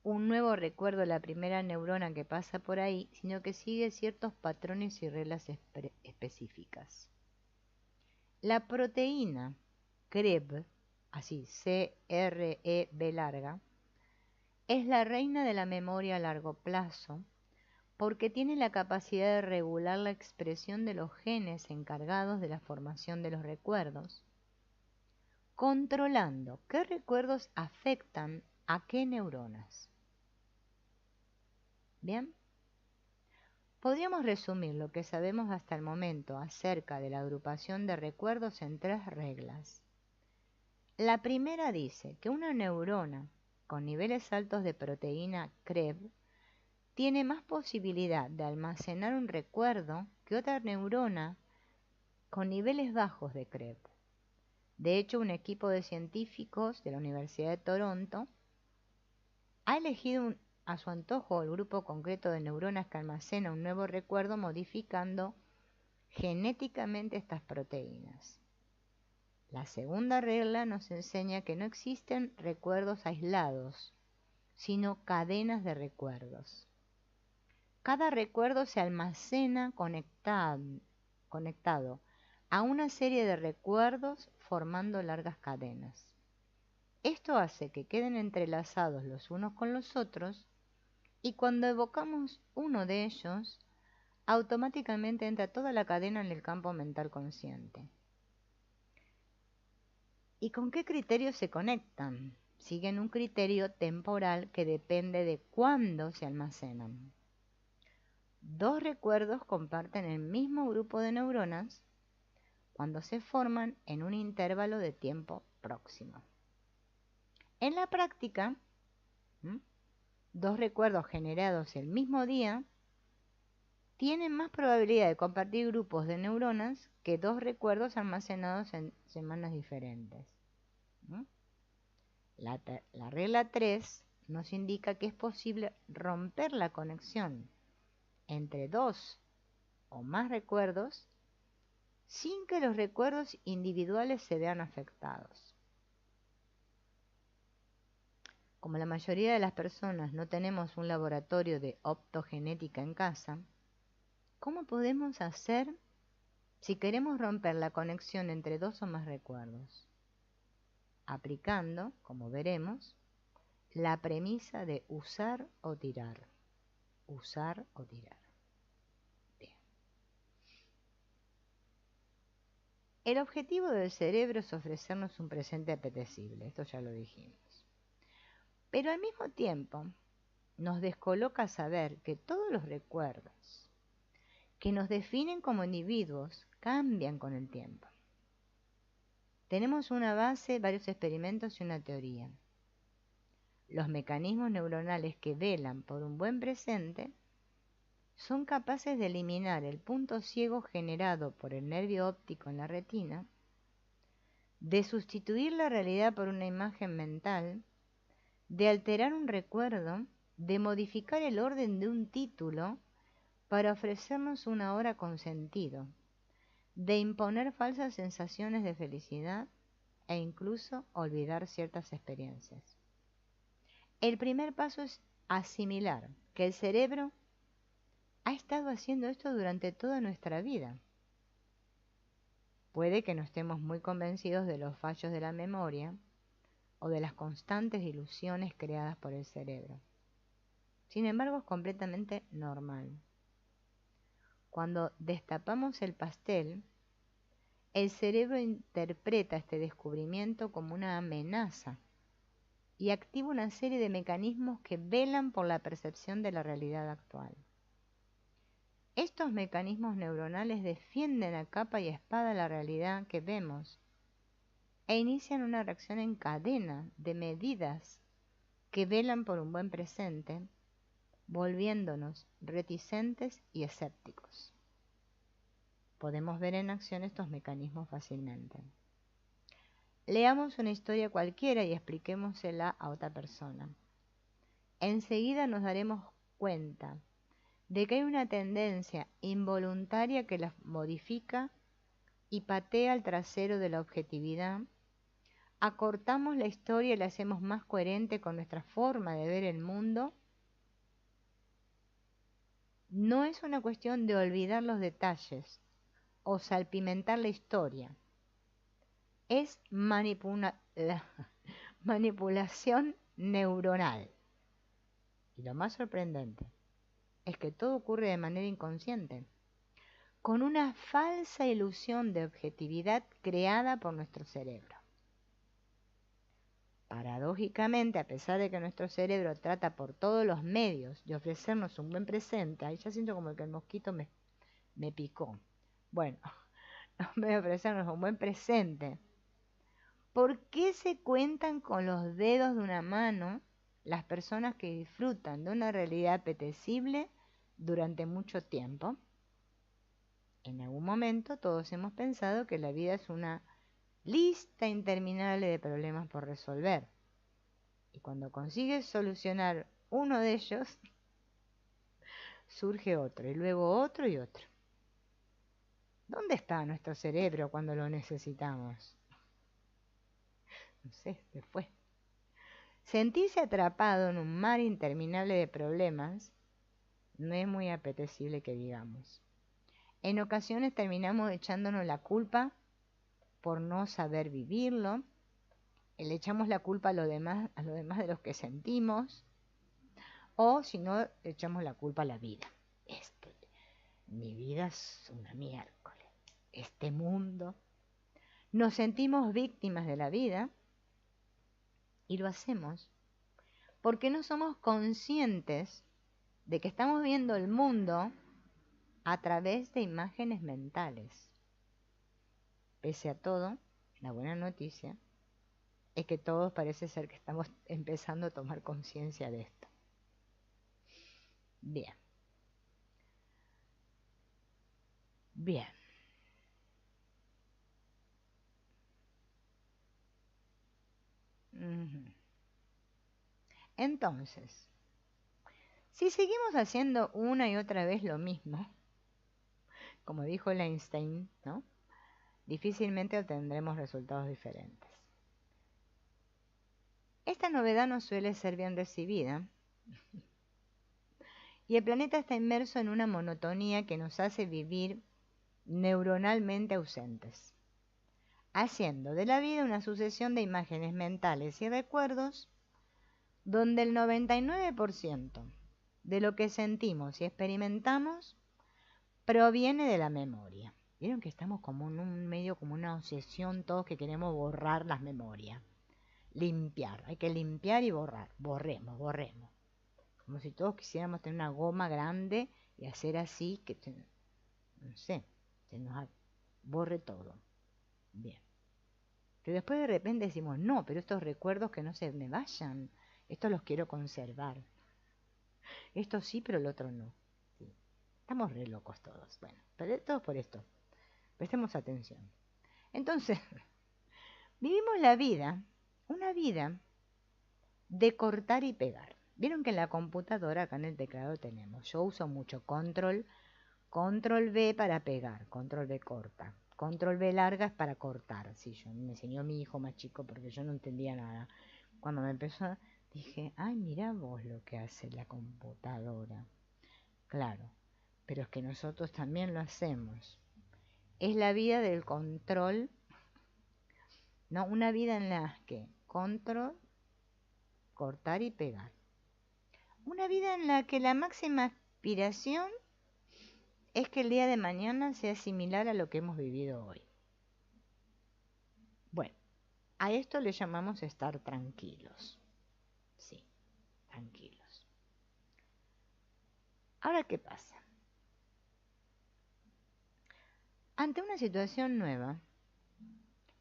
un nuevo recuerdo a la primera neurona que pasa por ahí, sino que sigue ciertos patrones y reglas específicas. La proteína CREB, así C-R-E-B larga, es la reina de la memoria a largo plazo porque tiene la capacidad de regular la expresión de los genes encargados de la formación de los recuerdos, controlando qué recuerdos afectan a qué neuronas. ¿Bien? Podríamos resumir lo que sabemos hasta el momento acerca de la agrupación de recuerdos en 3 reglas. La primera dice que una neurona con niveles altos de proteína CREB tiene más posibilidad de almacenar un recuerdo que otra neurona con niveles bajos de CREB. De hecho, un equipo de científicos de la Universidad de Toronto ha elegido a su antojo el grupo concreto de neuronas que almacena un nuevo recuerdo modificando genéticamente estas proteínas. La segunda regla nos enseña que no existen recuerdos aislados, sino cadenas de recuerdos. Cada recuerdo se almacena conectado a una serie de recuerdos formando largas cadenas. Esto hace que queden entrelazados los unos con los otros y cuando evocamos uno de ellos, automáticamente entra toda la cadena en el campo mental consciente. ¿Y con qué criterios se conectan? Siguen un criterio temporal que depende de cuándo se almacenan. 2 recuerdos comparten el mismo grupo de neuronas cuando se forman en un intervalo de tiempo próximo. En la práctica, 2 recuerdos generados el mismo día tienen más probabilidad de compartir grupos de neuronas que 2 recuerdos almacenados en semanas diferentes. La regla 3 nos indica que es posible romper la conexión entre 2 o más recuerdos sin que los recuerdos individuales se vean afectados. Como la mayoría de las personas no tenemos un laboratorio de optogenética en casa, ¿Cómo podemos hacer si queremos romper la conexión entre dos o más recuerdos? Aplicando, como veremos, la premisa de usar o tirar. Usar o tirar. Bien. El objetivo del cerebro es ofrecernos un presente apetecible, esto ya lo dijimos. Pero al mismo tiempo nos descoloca saber que todos los recuerdos que nos definen como individuos cambian con el tiempo. Tenemos una base, varios experimentos y una teoría. Los mecanismos neuronales que velan por un buen presente son capaces de eliminar el punto ciego generado por el nervio óptico en la retina, de sustituir la realidad por una imagen mental, de alterar un recuerdo, de modificar el orden de un título para ofrecernos una hora con sentido, de imponer falsas sensaciones de felicidad e incluso olvidar ciertas experiencias. El primer paso es asimilar que el cerebro ha estado haciendo esto durante toda nuestra vida. Puede que no estemos muy convencidos de los fallos de la memoria o de las constantes ilusiones creadas por el cerebro. Sin embargo, es completamente normal. Cuando destapamos el pastel, el cerebro interpreta este descubrimiento como una amenaza y activa una serie de mecanismos que velan por la percepción de la realidad actual. Estos mecanismos neuronales defienden a capa y espada la realidad que vemos e inician una reacción en cadena de medidas que velan por un buen presente, volviéndonos reticentes y escépticos. Podemos ver en acción estos mecanismos fácilmente. Leamos una historia cualquiera y expliquémosela a otra persona. Enseguida nos daremos cuenta de que hay una tendencia involuntaria que la modifica y patea el trasero de la objetividad. Acortamos la historia y la hacemos más coherente con nuestra forma de ver el mundo. No es una cuestión de olvidar los detalles o salpimentar la historia. Es manipulación neuronal. Y lo más sorprendente es que todo ocurre de manera inconsciente, con una falsa ilusión de objetividad creada por nuestro cerebro. Paradójicamente, a pesar de que nuestro cerebro trata por todos los medios de ofrecernos un buen presente, ahí ya siento como que el mosquito me picó. Bueno, en vez de ofrecernos un buen presente, ¿por qué se cuentan con los dedos de una mano las personas que disfrutan de una realidad apetecible durante mucho tiempo? En algún momento todos hemos pensado que la vida es una lista interminable de problemas por resolver. Y cuando consigues solucionar uno de ellos, surge otro, y luego otro y otro. ¿Dónde está nuestro cerebro cuando lo necesitamos? No sé, se fue. Sentirse atrapado en un mar interminable de problemas no es muy apetecible que digamos. En ocasiones terminamos echándonos la culpa por no saber vivirlo, le echamos la culpa a los demás de los que sentimos, o si no, echamos la culpa a la vida. Mi vida es una miércoles, este mundo. Nos sentimos víctimas de la vida y lo hacemos porque no somos conscientes de que estamos viendo el mundo a través de imágenes mentales. Pese a todo, la buena noticia es que todos parece ser que estamos empezando a tomar conciencia de esto. Bien. Bien. Entonces, si seguimos haciendo una y otra vez lo mismo, como dijo Einstein, ¿no?, difícilmente obtendremos resultados diferentes. Esta novedad no suele ser bien recibida y el planeta está inmerso en una monotonía que nos hace vivir neuronalmente ausentes, haciendo de la vida una sucesión de imágenes mentales y recuerdos donde el 99% de lo que sentimos y experimentamos proviene de la memoria. Vieron que estamos como en un medio, como una obsesión, todos que queremos borrar las memorias. Limpiar, hay que limpiar y borrar. Borremos. Como si todos quisiéramos tener una goma grande y hacer así que, no sé, se nos borre todo. Bien. Pero después de repente decimos, no, pero estos recuerdos que no se me vayan, estos los quiero conservar. Esto sí, pero el otro no. Sí. Estamos re locos todos. Bueno, pero todo por esto. Prestemos atención. Entonces, vivimos la vida, una vida de cortar y pegar. Vieron que en la computadora, acá en el teclado tenemos, yo uso mucho control V para pegar, control V corta, control V larga es para cortar. Sí, me enseñó mi hijo más chico porque yo no entendía nada. Cuando me empezó, dije, ay, mira vos lo que hace la computadora. Claro, pero es que nosotros también lo hacemos. Es la vida del control, no, una vida en la que control, cortar y pegar. Una vida en la que la máxima aspiración es que el día de mañana sea similar a lo que hemos vivido hoy. Bueno, a esto le llamamos estar tranquilos. Sí, tranquilos. Ahora, ¿qué pasa? Ante una situación nueva,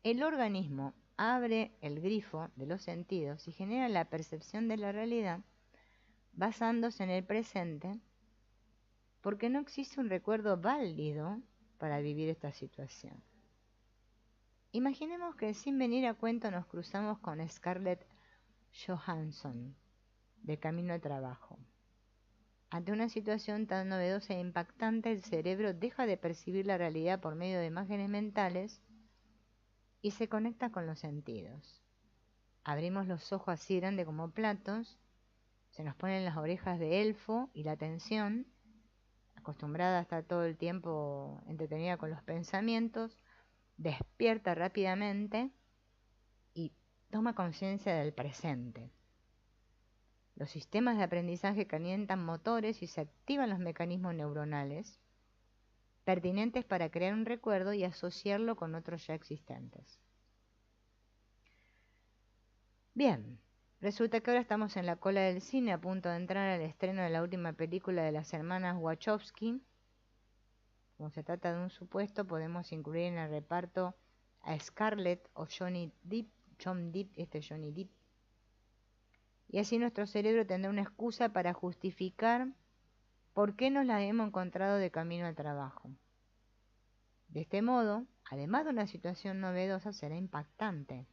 el organismo abre el grifo de los sentidos y genera la percepción de la realidad basándose en el presente, porque no existe un recuerdo válido para vivir esta situación. Imaginemos que sin venir a cuento nos cruzamos con Scarlett Johansson, de camino al trabajo. Ante una situación tan novedosa e impactante, el cerebro deja de percibir la realidad por medio de imágenes mentales y se conecta con los sentidos. Abrimos los ojos así grandes como platos, se nos ponen las orejas de elfo y la atención, acostumbrada a estar todo el tiempo entretenida con los pensamientos, despierta rápidamente y toma conciencia del presente. Los sistemas de aprendizaje calientan motores y se activan los mecanismos neuronales pertinentes para crear un recuerdo y asociarlo con otros ya existentes. Bien, resulta que ahora estamos en la cola del cine a punto de entrar al estreno de la última película de las hermanas Wachowski. Como se trata de un supuesto, podemos incluir en el reparto a Scarlett o Johnny Depp, Johnny Depp. Y así nuestro cerebro tendrá una excusa para justificar por qué nos la hemos encontrado de camino al trabajo. De este modo, además de una situación novedosa, será impactante.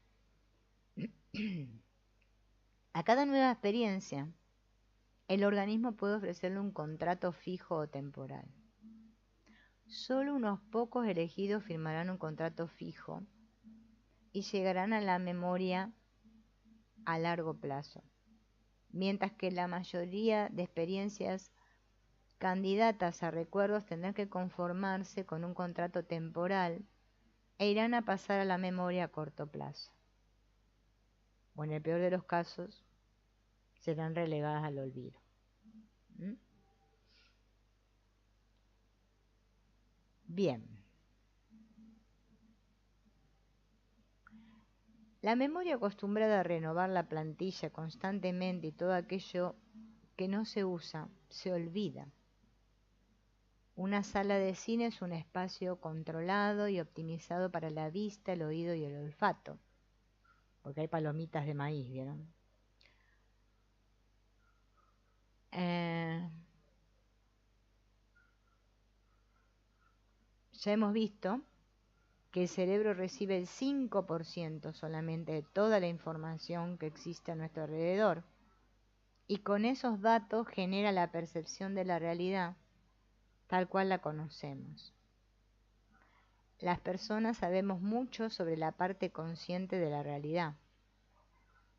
A cada nueva experiencia, el organismo puede ofrecerle un contrato fijo o temporal. Solo unos pocos elegidos firmarán un contrato fijo y llegarán a la memoria a largo plazo, mientras que la mayoría de experiencias candidatas a recuerdos tendrán que conformarse con un contrato temporal e irán a pasar a la memoria a corto plazo. O en el peor de los casos, serán relegadas al olvido. Bien. La memoria acostumbrada a renovar la plantilla constantemente y todo aquello que no se usa, se olvida. Una sala de cine es un espacio controlado y optimizado para la vista, el oído y el olfato. Porque hay palomitas de maíz, ¿vieron? Ya hemos visto que el cerebro recibe el 5% solamente de toda la información que existe a nuestro alrededor. Y con esos datos genera la percepción de la realidad tal cual la conocemos. Las personas sabemos mucho sobre la parte consciente de la realidad.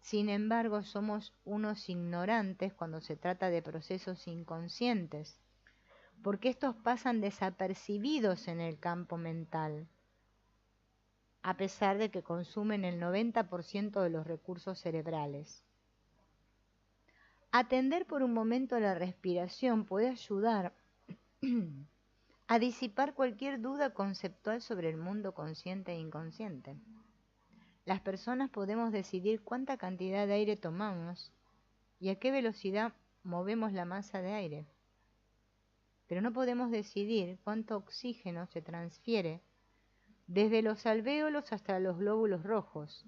Sin embargo, somos unos ignorantes cuando se trata de procesos inconscientes, porque estos pasan desapercibidos en el campo mental, a pesar de que consumen el 90% de los recursos cerebrales. Atender por un momento la respiración puede ayudar a disipar cualquier duda conceptual sobre el mundo consciente e inconsciente. Las personas podemos decidir cuánta cantidad de aire tomamos y a qué velocidad movemos la masa de aire, pero no podemos decidir cuánto oxígeno se transfiere desde los alvéolos hasta los glóbulos rojos,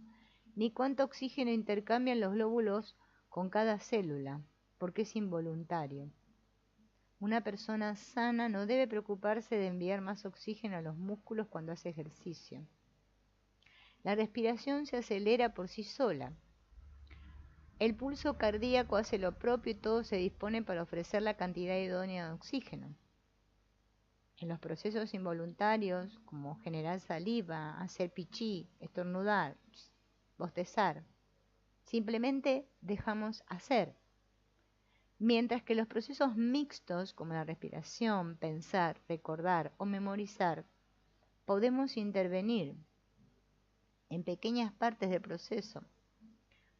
ni cuánto oxígeno intercambian los glóbulos con cada célula, porque es involuntario. Una persona sana no debe preocuparse de enviar más oxígeno a los músculos cuando hace ejercicio. La respiración se acelera por sí sola. El pulso cardíaco hace lo propio y todo se dispone para ofrecer la cantidad idónea de oxígeno. En los procesos involuntarios, como generar saliva, hacer pichí, estornudar, bostezar, simplemente dejamos hacer. Mientras que los procesos mixtos, como la respiración, pensar, recordar o memorizar, podemos intervenir en pequeñas partes del proceso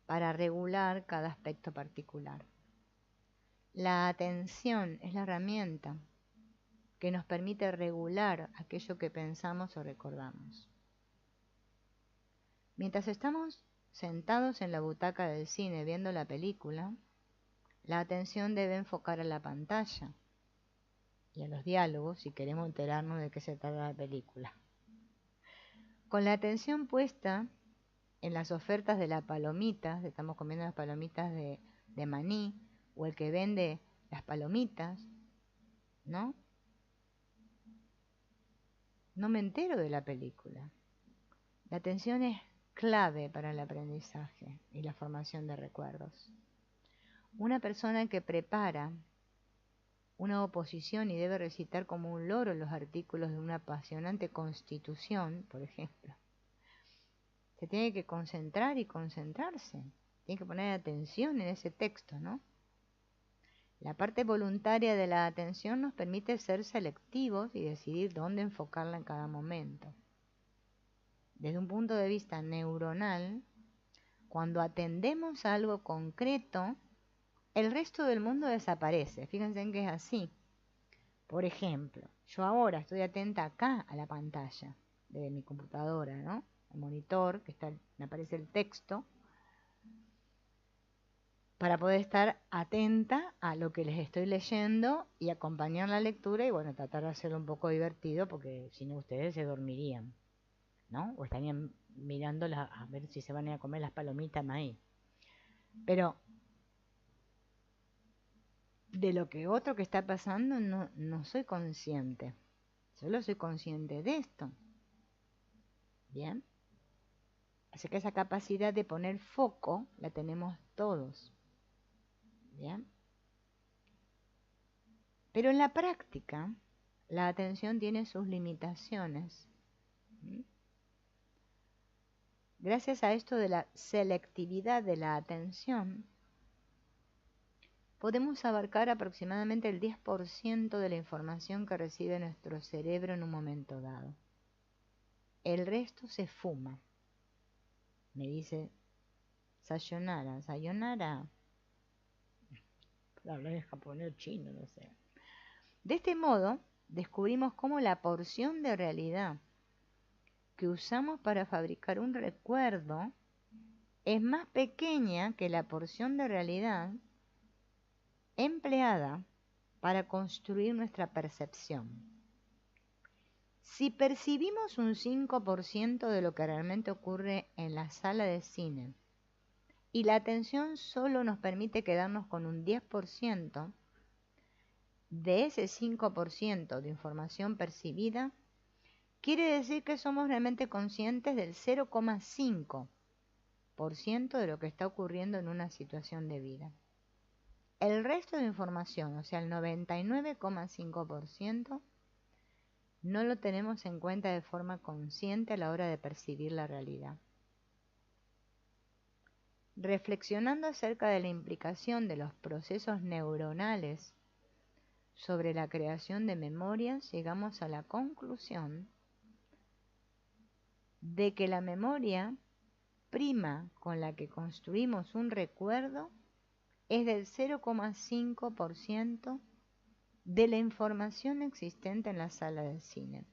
para regular cada aspecto particular. La atención es la herramienta que nos permite regular aquello que pensamos o recordamos. Mientras estamos sentados en la butaca del cine viendo la película, la atención debe enfocar a la pantalla y a los diálogos si queremos enterarnos de qué se trata la película. Con la atención puesta en las ofertas de las palomitas, estamos comiendo las palomitas de maní, o el que vende las palomitas, ¿no? No me entero de la película. La atención es clave para el aprendizaje y la formación de recuerdos. Una persona que prepara una oposición y debe recitar como un loro los artículos de una apasionante constitución, por ejemplo, se tiene que concentrar y concentrarse, tiene que poner atención en ese texto, ¿no? La parte voluntaria de la atención nos permite ser selectivos y decidir dónde enfocarla en cada momento. Desde un punto de vista neuronal, cuando atendemos a algo concreto, el resto del mundo desaparece. Fíjense en que es así. Por ejemplo, yo ahora estoy atenta acá a la pantalla de mi computadora, ¿no? El monitor, me aparece el texto, para poder estar atenta a lo que les estoy leyendo y acompañar la lectura y bueno, tratar de hacerlo un poco divertido porque si no ustedes se dormirían, ¿no? O estarían mirando a ver si se van a ir a comer las palomitas maíz. Pero de lo que otro que está pasando no soy consciente. Solo soy consciente de esto. ¿Bien? Así que esa capacidad de poner foco la tenemos todos. ¿Bien? Pero en la práctica, la atención tiene sus limitaciones. Gracias a esto de la selectividad de la atención, podemos abarcar aproximadamente el 10% de la información que recibe nuestro cerebro en un momento dado. El resto se fuma. Me dice sayonara, sayonara. Hablar en japonés o chino, no sé. De este modo, descubrimos cómo la porción de realidad que usamos para fabricar un recuerdo es más pequeña que la porción de realidad empleada para construir nuestra percepción. Si percibimos un 5% de lo que realmente ocurre en la sala de cine y la atención solo nos permite quedarnos con un 10%, de ese 5% de información percibida, quiere decir que somos realmente conscientes del 0,5% de lo que está ocurriendo en una situación de vida. El resto de información, o sea, el 99,5%, no lo tenemos en cuenta de forma consciente a la hora de percibir la realidad. Reflexionando acerca de la implicación de los procesos neuronales sobre la creación de memorias, llegamos a la conclusión de que la memoria prima con la que construimos un recuerdo es del 0,5% de la información existente en la sala de cine.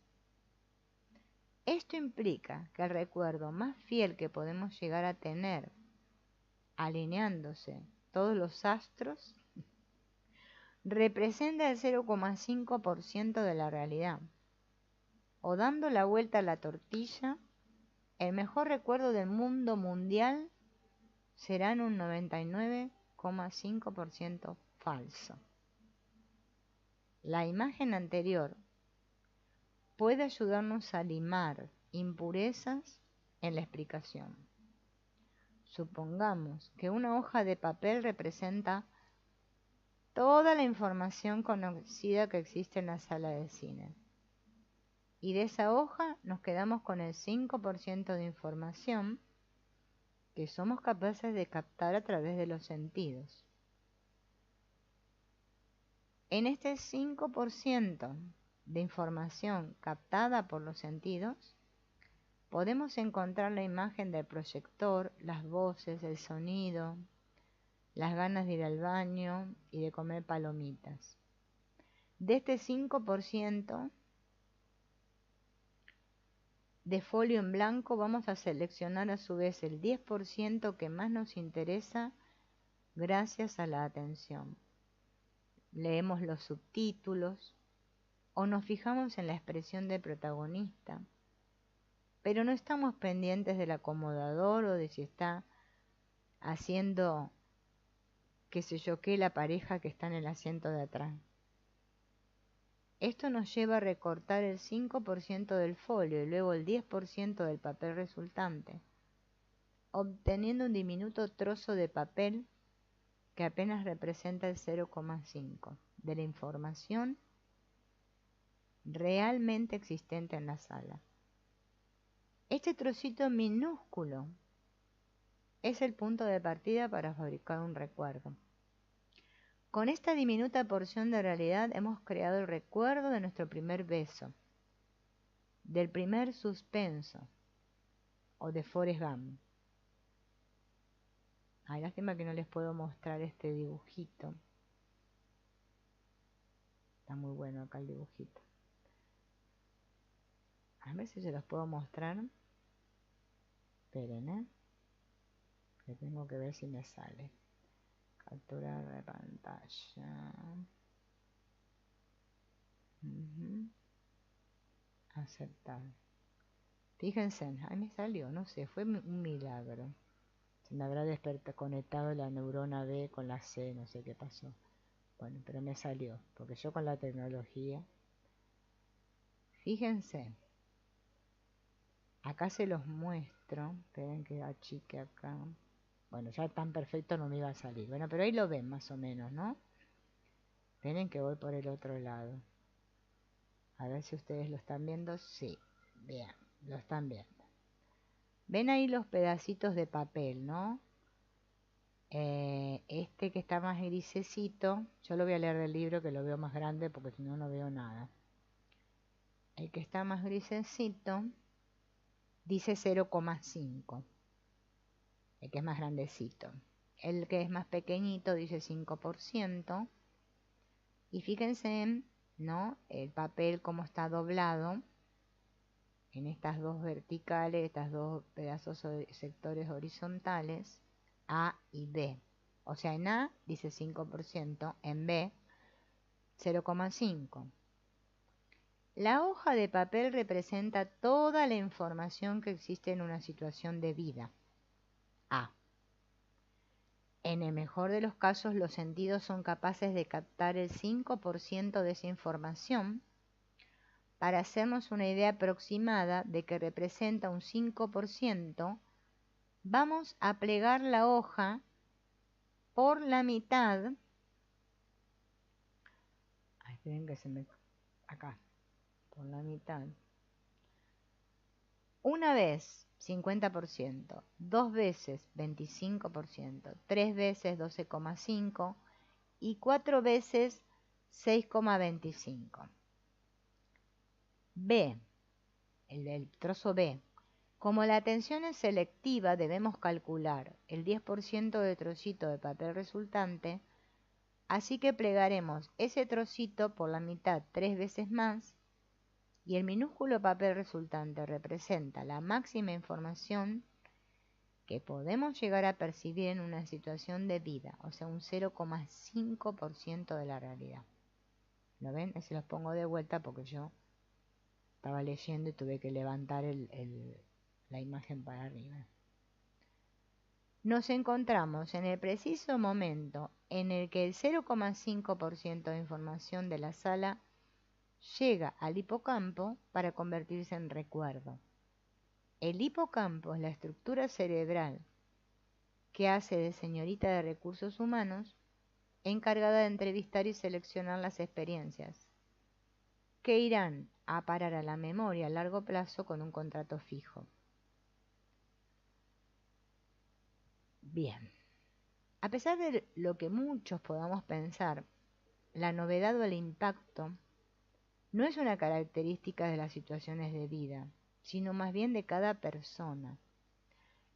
Esto implica que el recuerdo más fiel que podemos llegar a tener, alineándose todos los astros, representa el 0,5% de la realidad. O dando la vuelta a la tortilla, el mejor recuerdo del mundo mundial será en un 99,5% falso. La imagen anterior puede ayudarnos a limar impurezas en la explicación. Supongamos que una hoja de papel representa toda la información conocida que existe en la sala de cine. Y de esa hoja nos quedamos con el 5% de información que somos capaces de captar a través de los sentidos. En este 5% de información captada por los sentidos, podemos encontrar la imagen del proyector, las voces, el sonido, las ganas de ir al baño y de comer palomitas. De este 5% de folio en blanco vamos a seleccionar a su vez el 10% que más nos interesa gracias a la atención. Leemos los subtítulos o nos fijamos en la expresión del protagonista, pero no estamos pendientes del acomodador o de si está haciendo qué sé yo qué la pareja que está en el asiento de atrás. Esto nos lleva a recortar el 5% del folio y luego el 10% del papel resultante, obteniendo un diminuto trozo de papel que apenas representa el 0,5% de la información realmente existente en la sala. Este trocito minúsculo es el punto de partida para fabricar un recuerdo. Con esta diminuta porción de realidad hemos creado el recuerdo de nuestro primer beso, del primer suspenso o de Forrest Gump. Ay, lástima que no les puedo mostrar este dibujito. Está muy bueno acá el dibujito. A ver si se los puedo mostrar. Esperen, que tengo que ver si me sale. Capturar de pantalla. Aceptar. Fíjense, ahí me salió, no sé, fue un milagro. Se me habrá conectado la neurona B con la C, no sé qué pasó. Bueno, pero me salió, porque yo con la tecnología. Fíjense. Acá se los muestro. Esperen que achique acá. Bueno, ya tan perfecto no me iba a salir. Bueno, pero ahí lo ven más o menos, ¿no? Esperen que voy por el otro lado. A ver si ustedes lo están viendo. Sí, vean, lo están viendo. Ven ahí los pedacitos de papel, ¿no? Este que está más grisecito, yo lo voy a leer del libro que lo veo más grande porque si no, no veo nada. El que está más grisecito dice 0,5. El que es más grandecito. El que es más pequeñito dice 5%. Y fíjense, ¿no? El papel como está doblado en estas dos verticales, estas dos pedazos o sectores horizontales, A y B. O sea, en A dice 5%, en B 0,5%. La hoja de papel representa toda la información que existe en una situación de vida. A. En el mejor de los casos, los sentidos son capaces de captar el 5% de esa información para hacernos una idea aproximada de que representa un 5%. Vamos a plegar la hoja por la mitad. Ay, esperen que se me... Acá. Por la mitad. una vez 50%, dos veces 25%, tres veces 12,5% y cuatro veces 6,25%. B, el trozo B. Como la atención es selectiva, debemos calcular el 10% de trocito de papel resultante, así que plegaremos ese trocito por la mitad 3 veces más, y el minúsculo papel resultante representa la máxima información que podemos llegar a percibir en una situación de vida, o sea, un 0,5% de la realidad. ¿Lo ven? Se los pongo de vuelta porque yo estaba leyendo y tuve que levantar la imagen para arriba. Nos encontramos en el preciso momento en el que el 0,5% de información de la sala llega al hipocampo para convertirse en recuerdo. El hipocampo es la estructura cerebral que hace de señorita de recursos humanos, encargada de entrevistar y seleccionar las experiencias que irán a parar a la memoria a largo plazo con un contrato fijo. Bien, a pesar de lo que muchos podamos pensar, la novedad o el impacto no es una característica de las situaciones de vida, sino más bien de cada persona.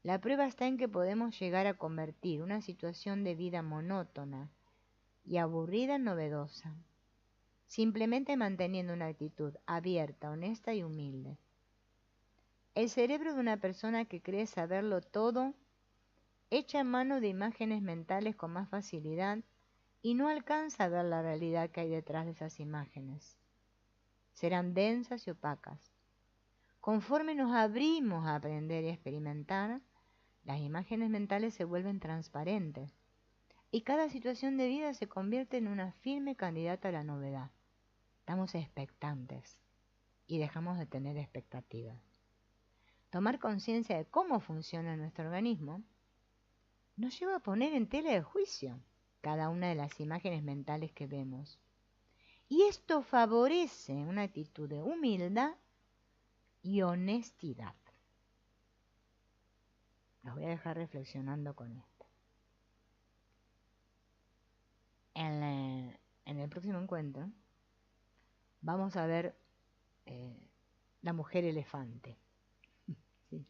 La prueba está en que podemos llegar a convertir una situación de vida monótona y aburrida en novedosa, simplemente manteniendo una actitud abierta, honesta y humilde. El cerebro de una persona que cree saberlo todo echa mano de imágenes mentales con más facilidad y no alcanza a ver la realidad que hay detrás de esas imágenes. Serán densas y opacas. Conforme nos abrimos a aprender y a experimentar, las imágenes mentales se vuelven transparentes y cada situación de vida se convierte en una firme candidata a la novedad. Estamos expectantes y dejamos de tener expectativas. Tomar conciencia de cómo funciona nuestro organismo nos lleva a poner en tela de juicio cada una de las imágenes mentales que vemos. Y esto favorece una actitud de humildad y honestidad. Los voy a dejar reflexionando con esto. En el próximo encuentro vamos a ver La mujer elefante. Sí,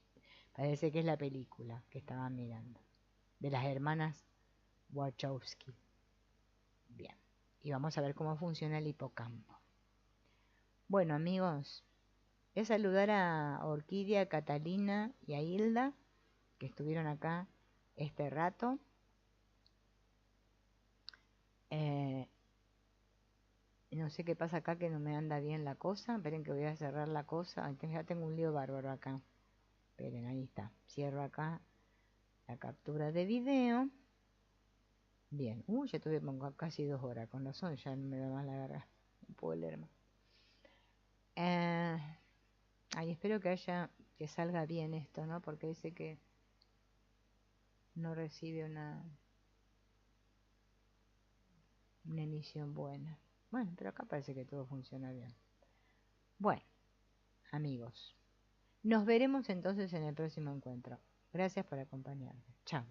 parece que es la película que estaban mirando, de las hermanas Wachowski. Bien, y vamos a ver cómo funciona el hipocampo. Bueno, amigos, voy a saludar a Orquídea, a Catalina y a Hilda, que estuvieron acá este rato. No sé qué pasa acá, que no me anda bien la cosa. Esperen que voy a cerrar la cosa. Ya tengo un lío bárbaro acá. Esperen, ahí está. Cierro acá la captura de video. Bien. Ya estuve casi 2 horas. Con razón ya no me da más la garra. No puedo leer más. Espero que salga bien esto, ¿no? Porque dice que no recibe una emisión buena. Bueno, pero acá parece que todo funciona bien. Bueno, amigos, nos veremos entonces en el próximo encuentro. Gracias por acompañarme. Chao.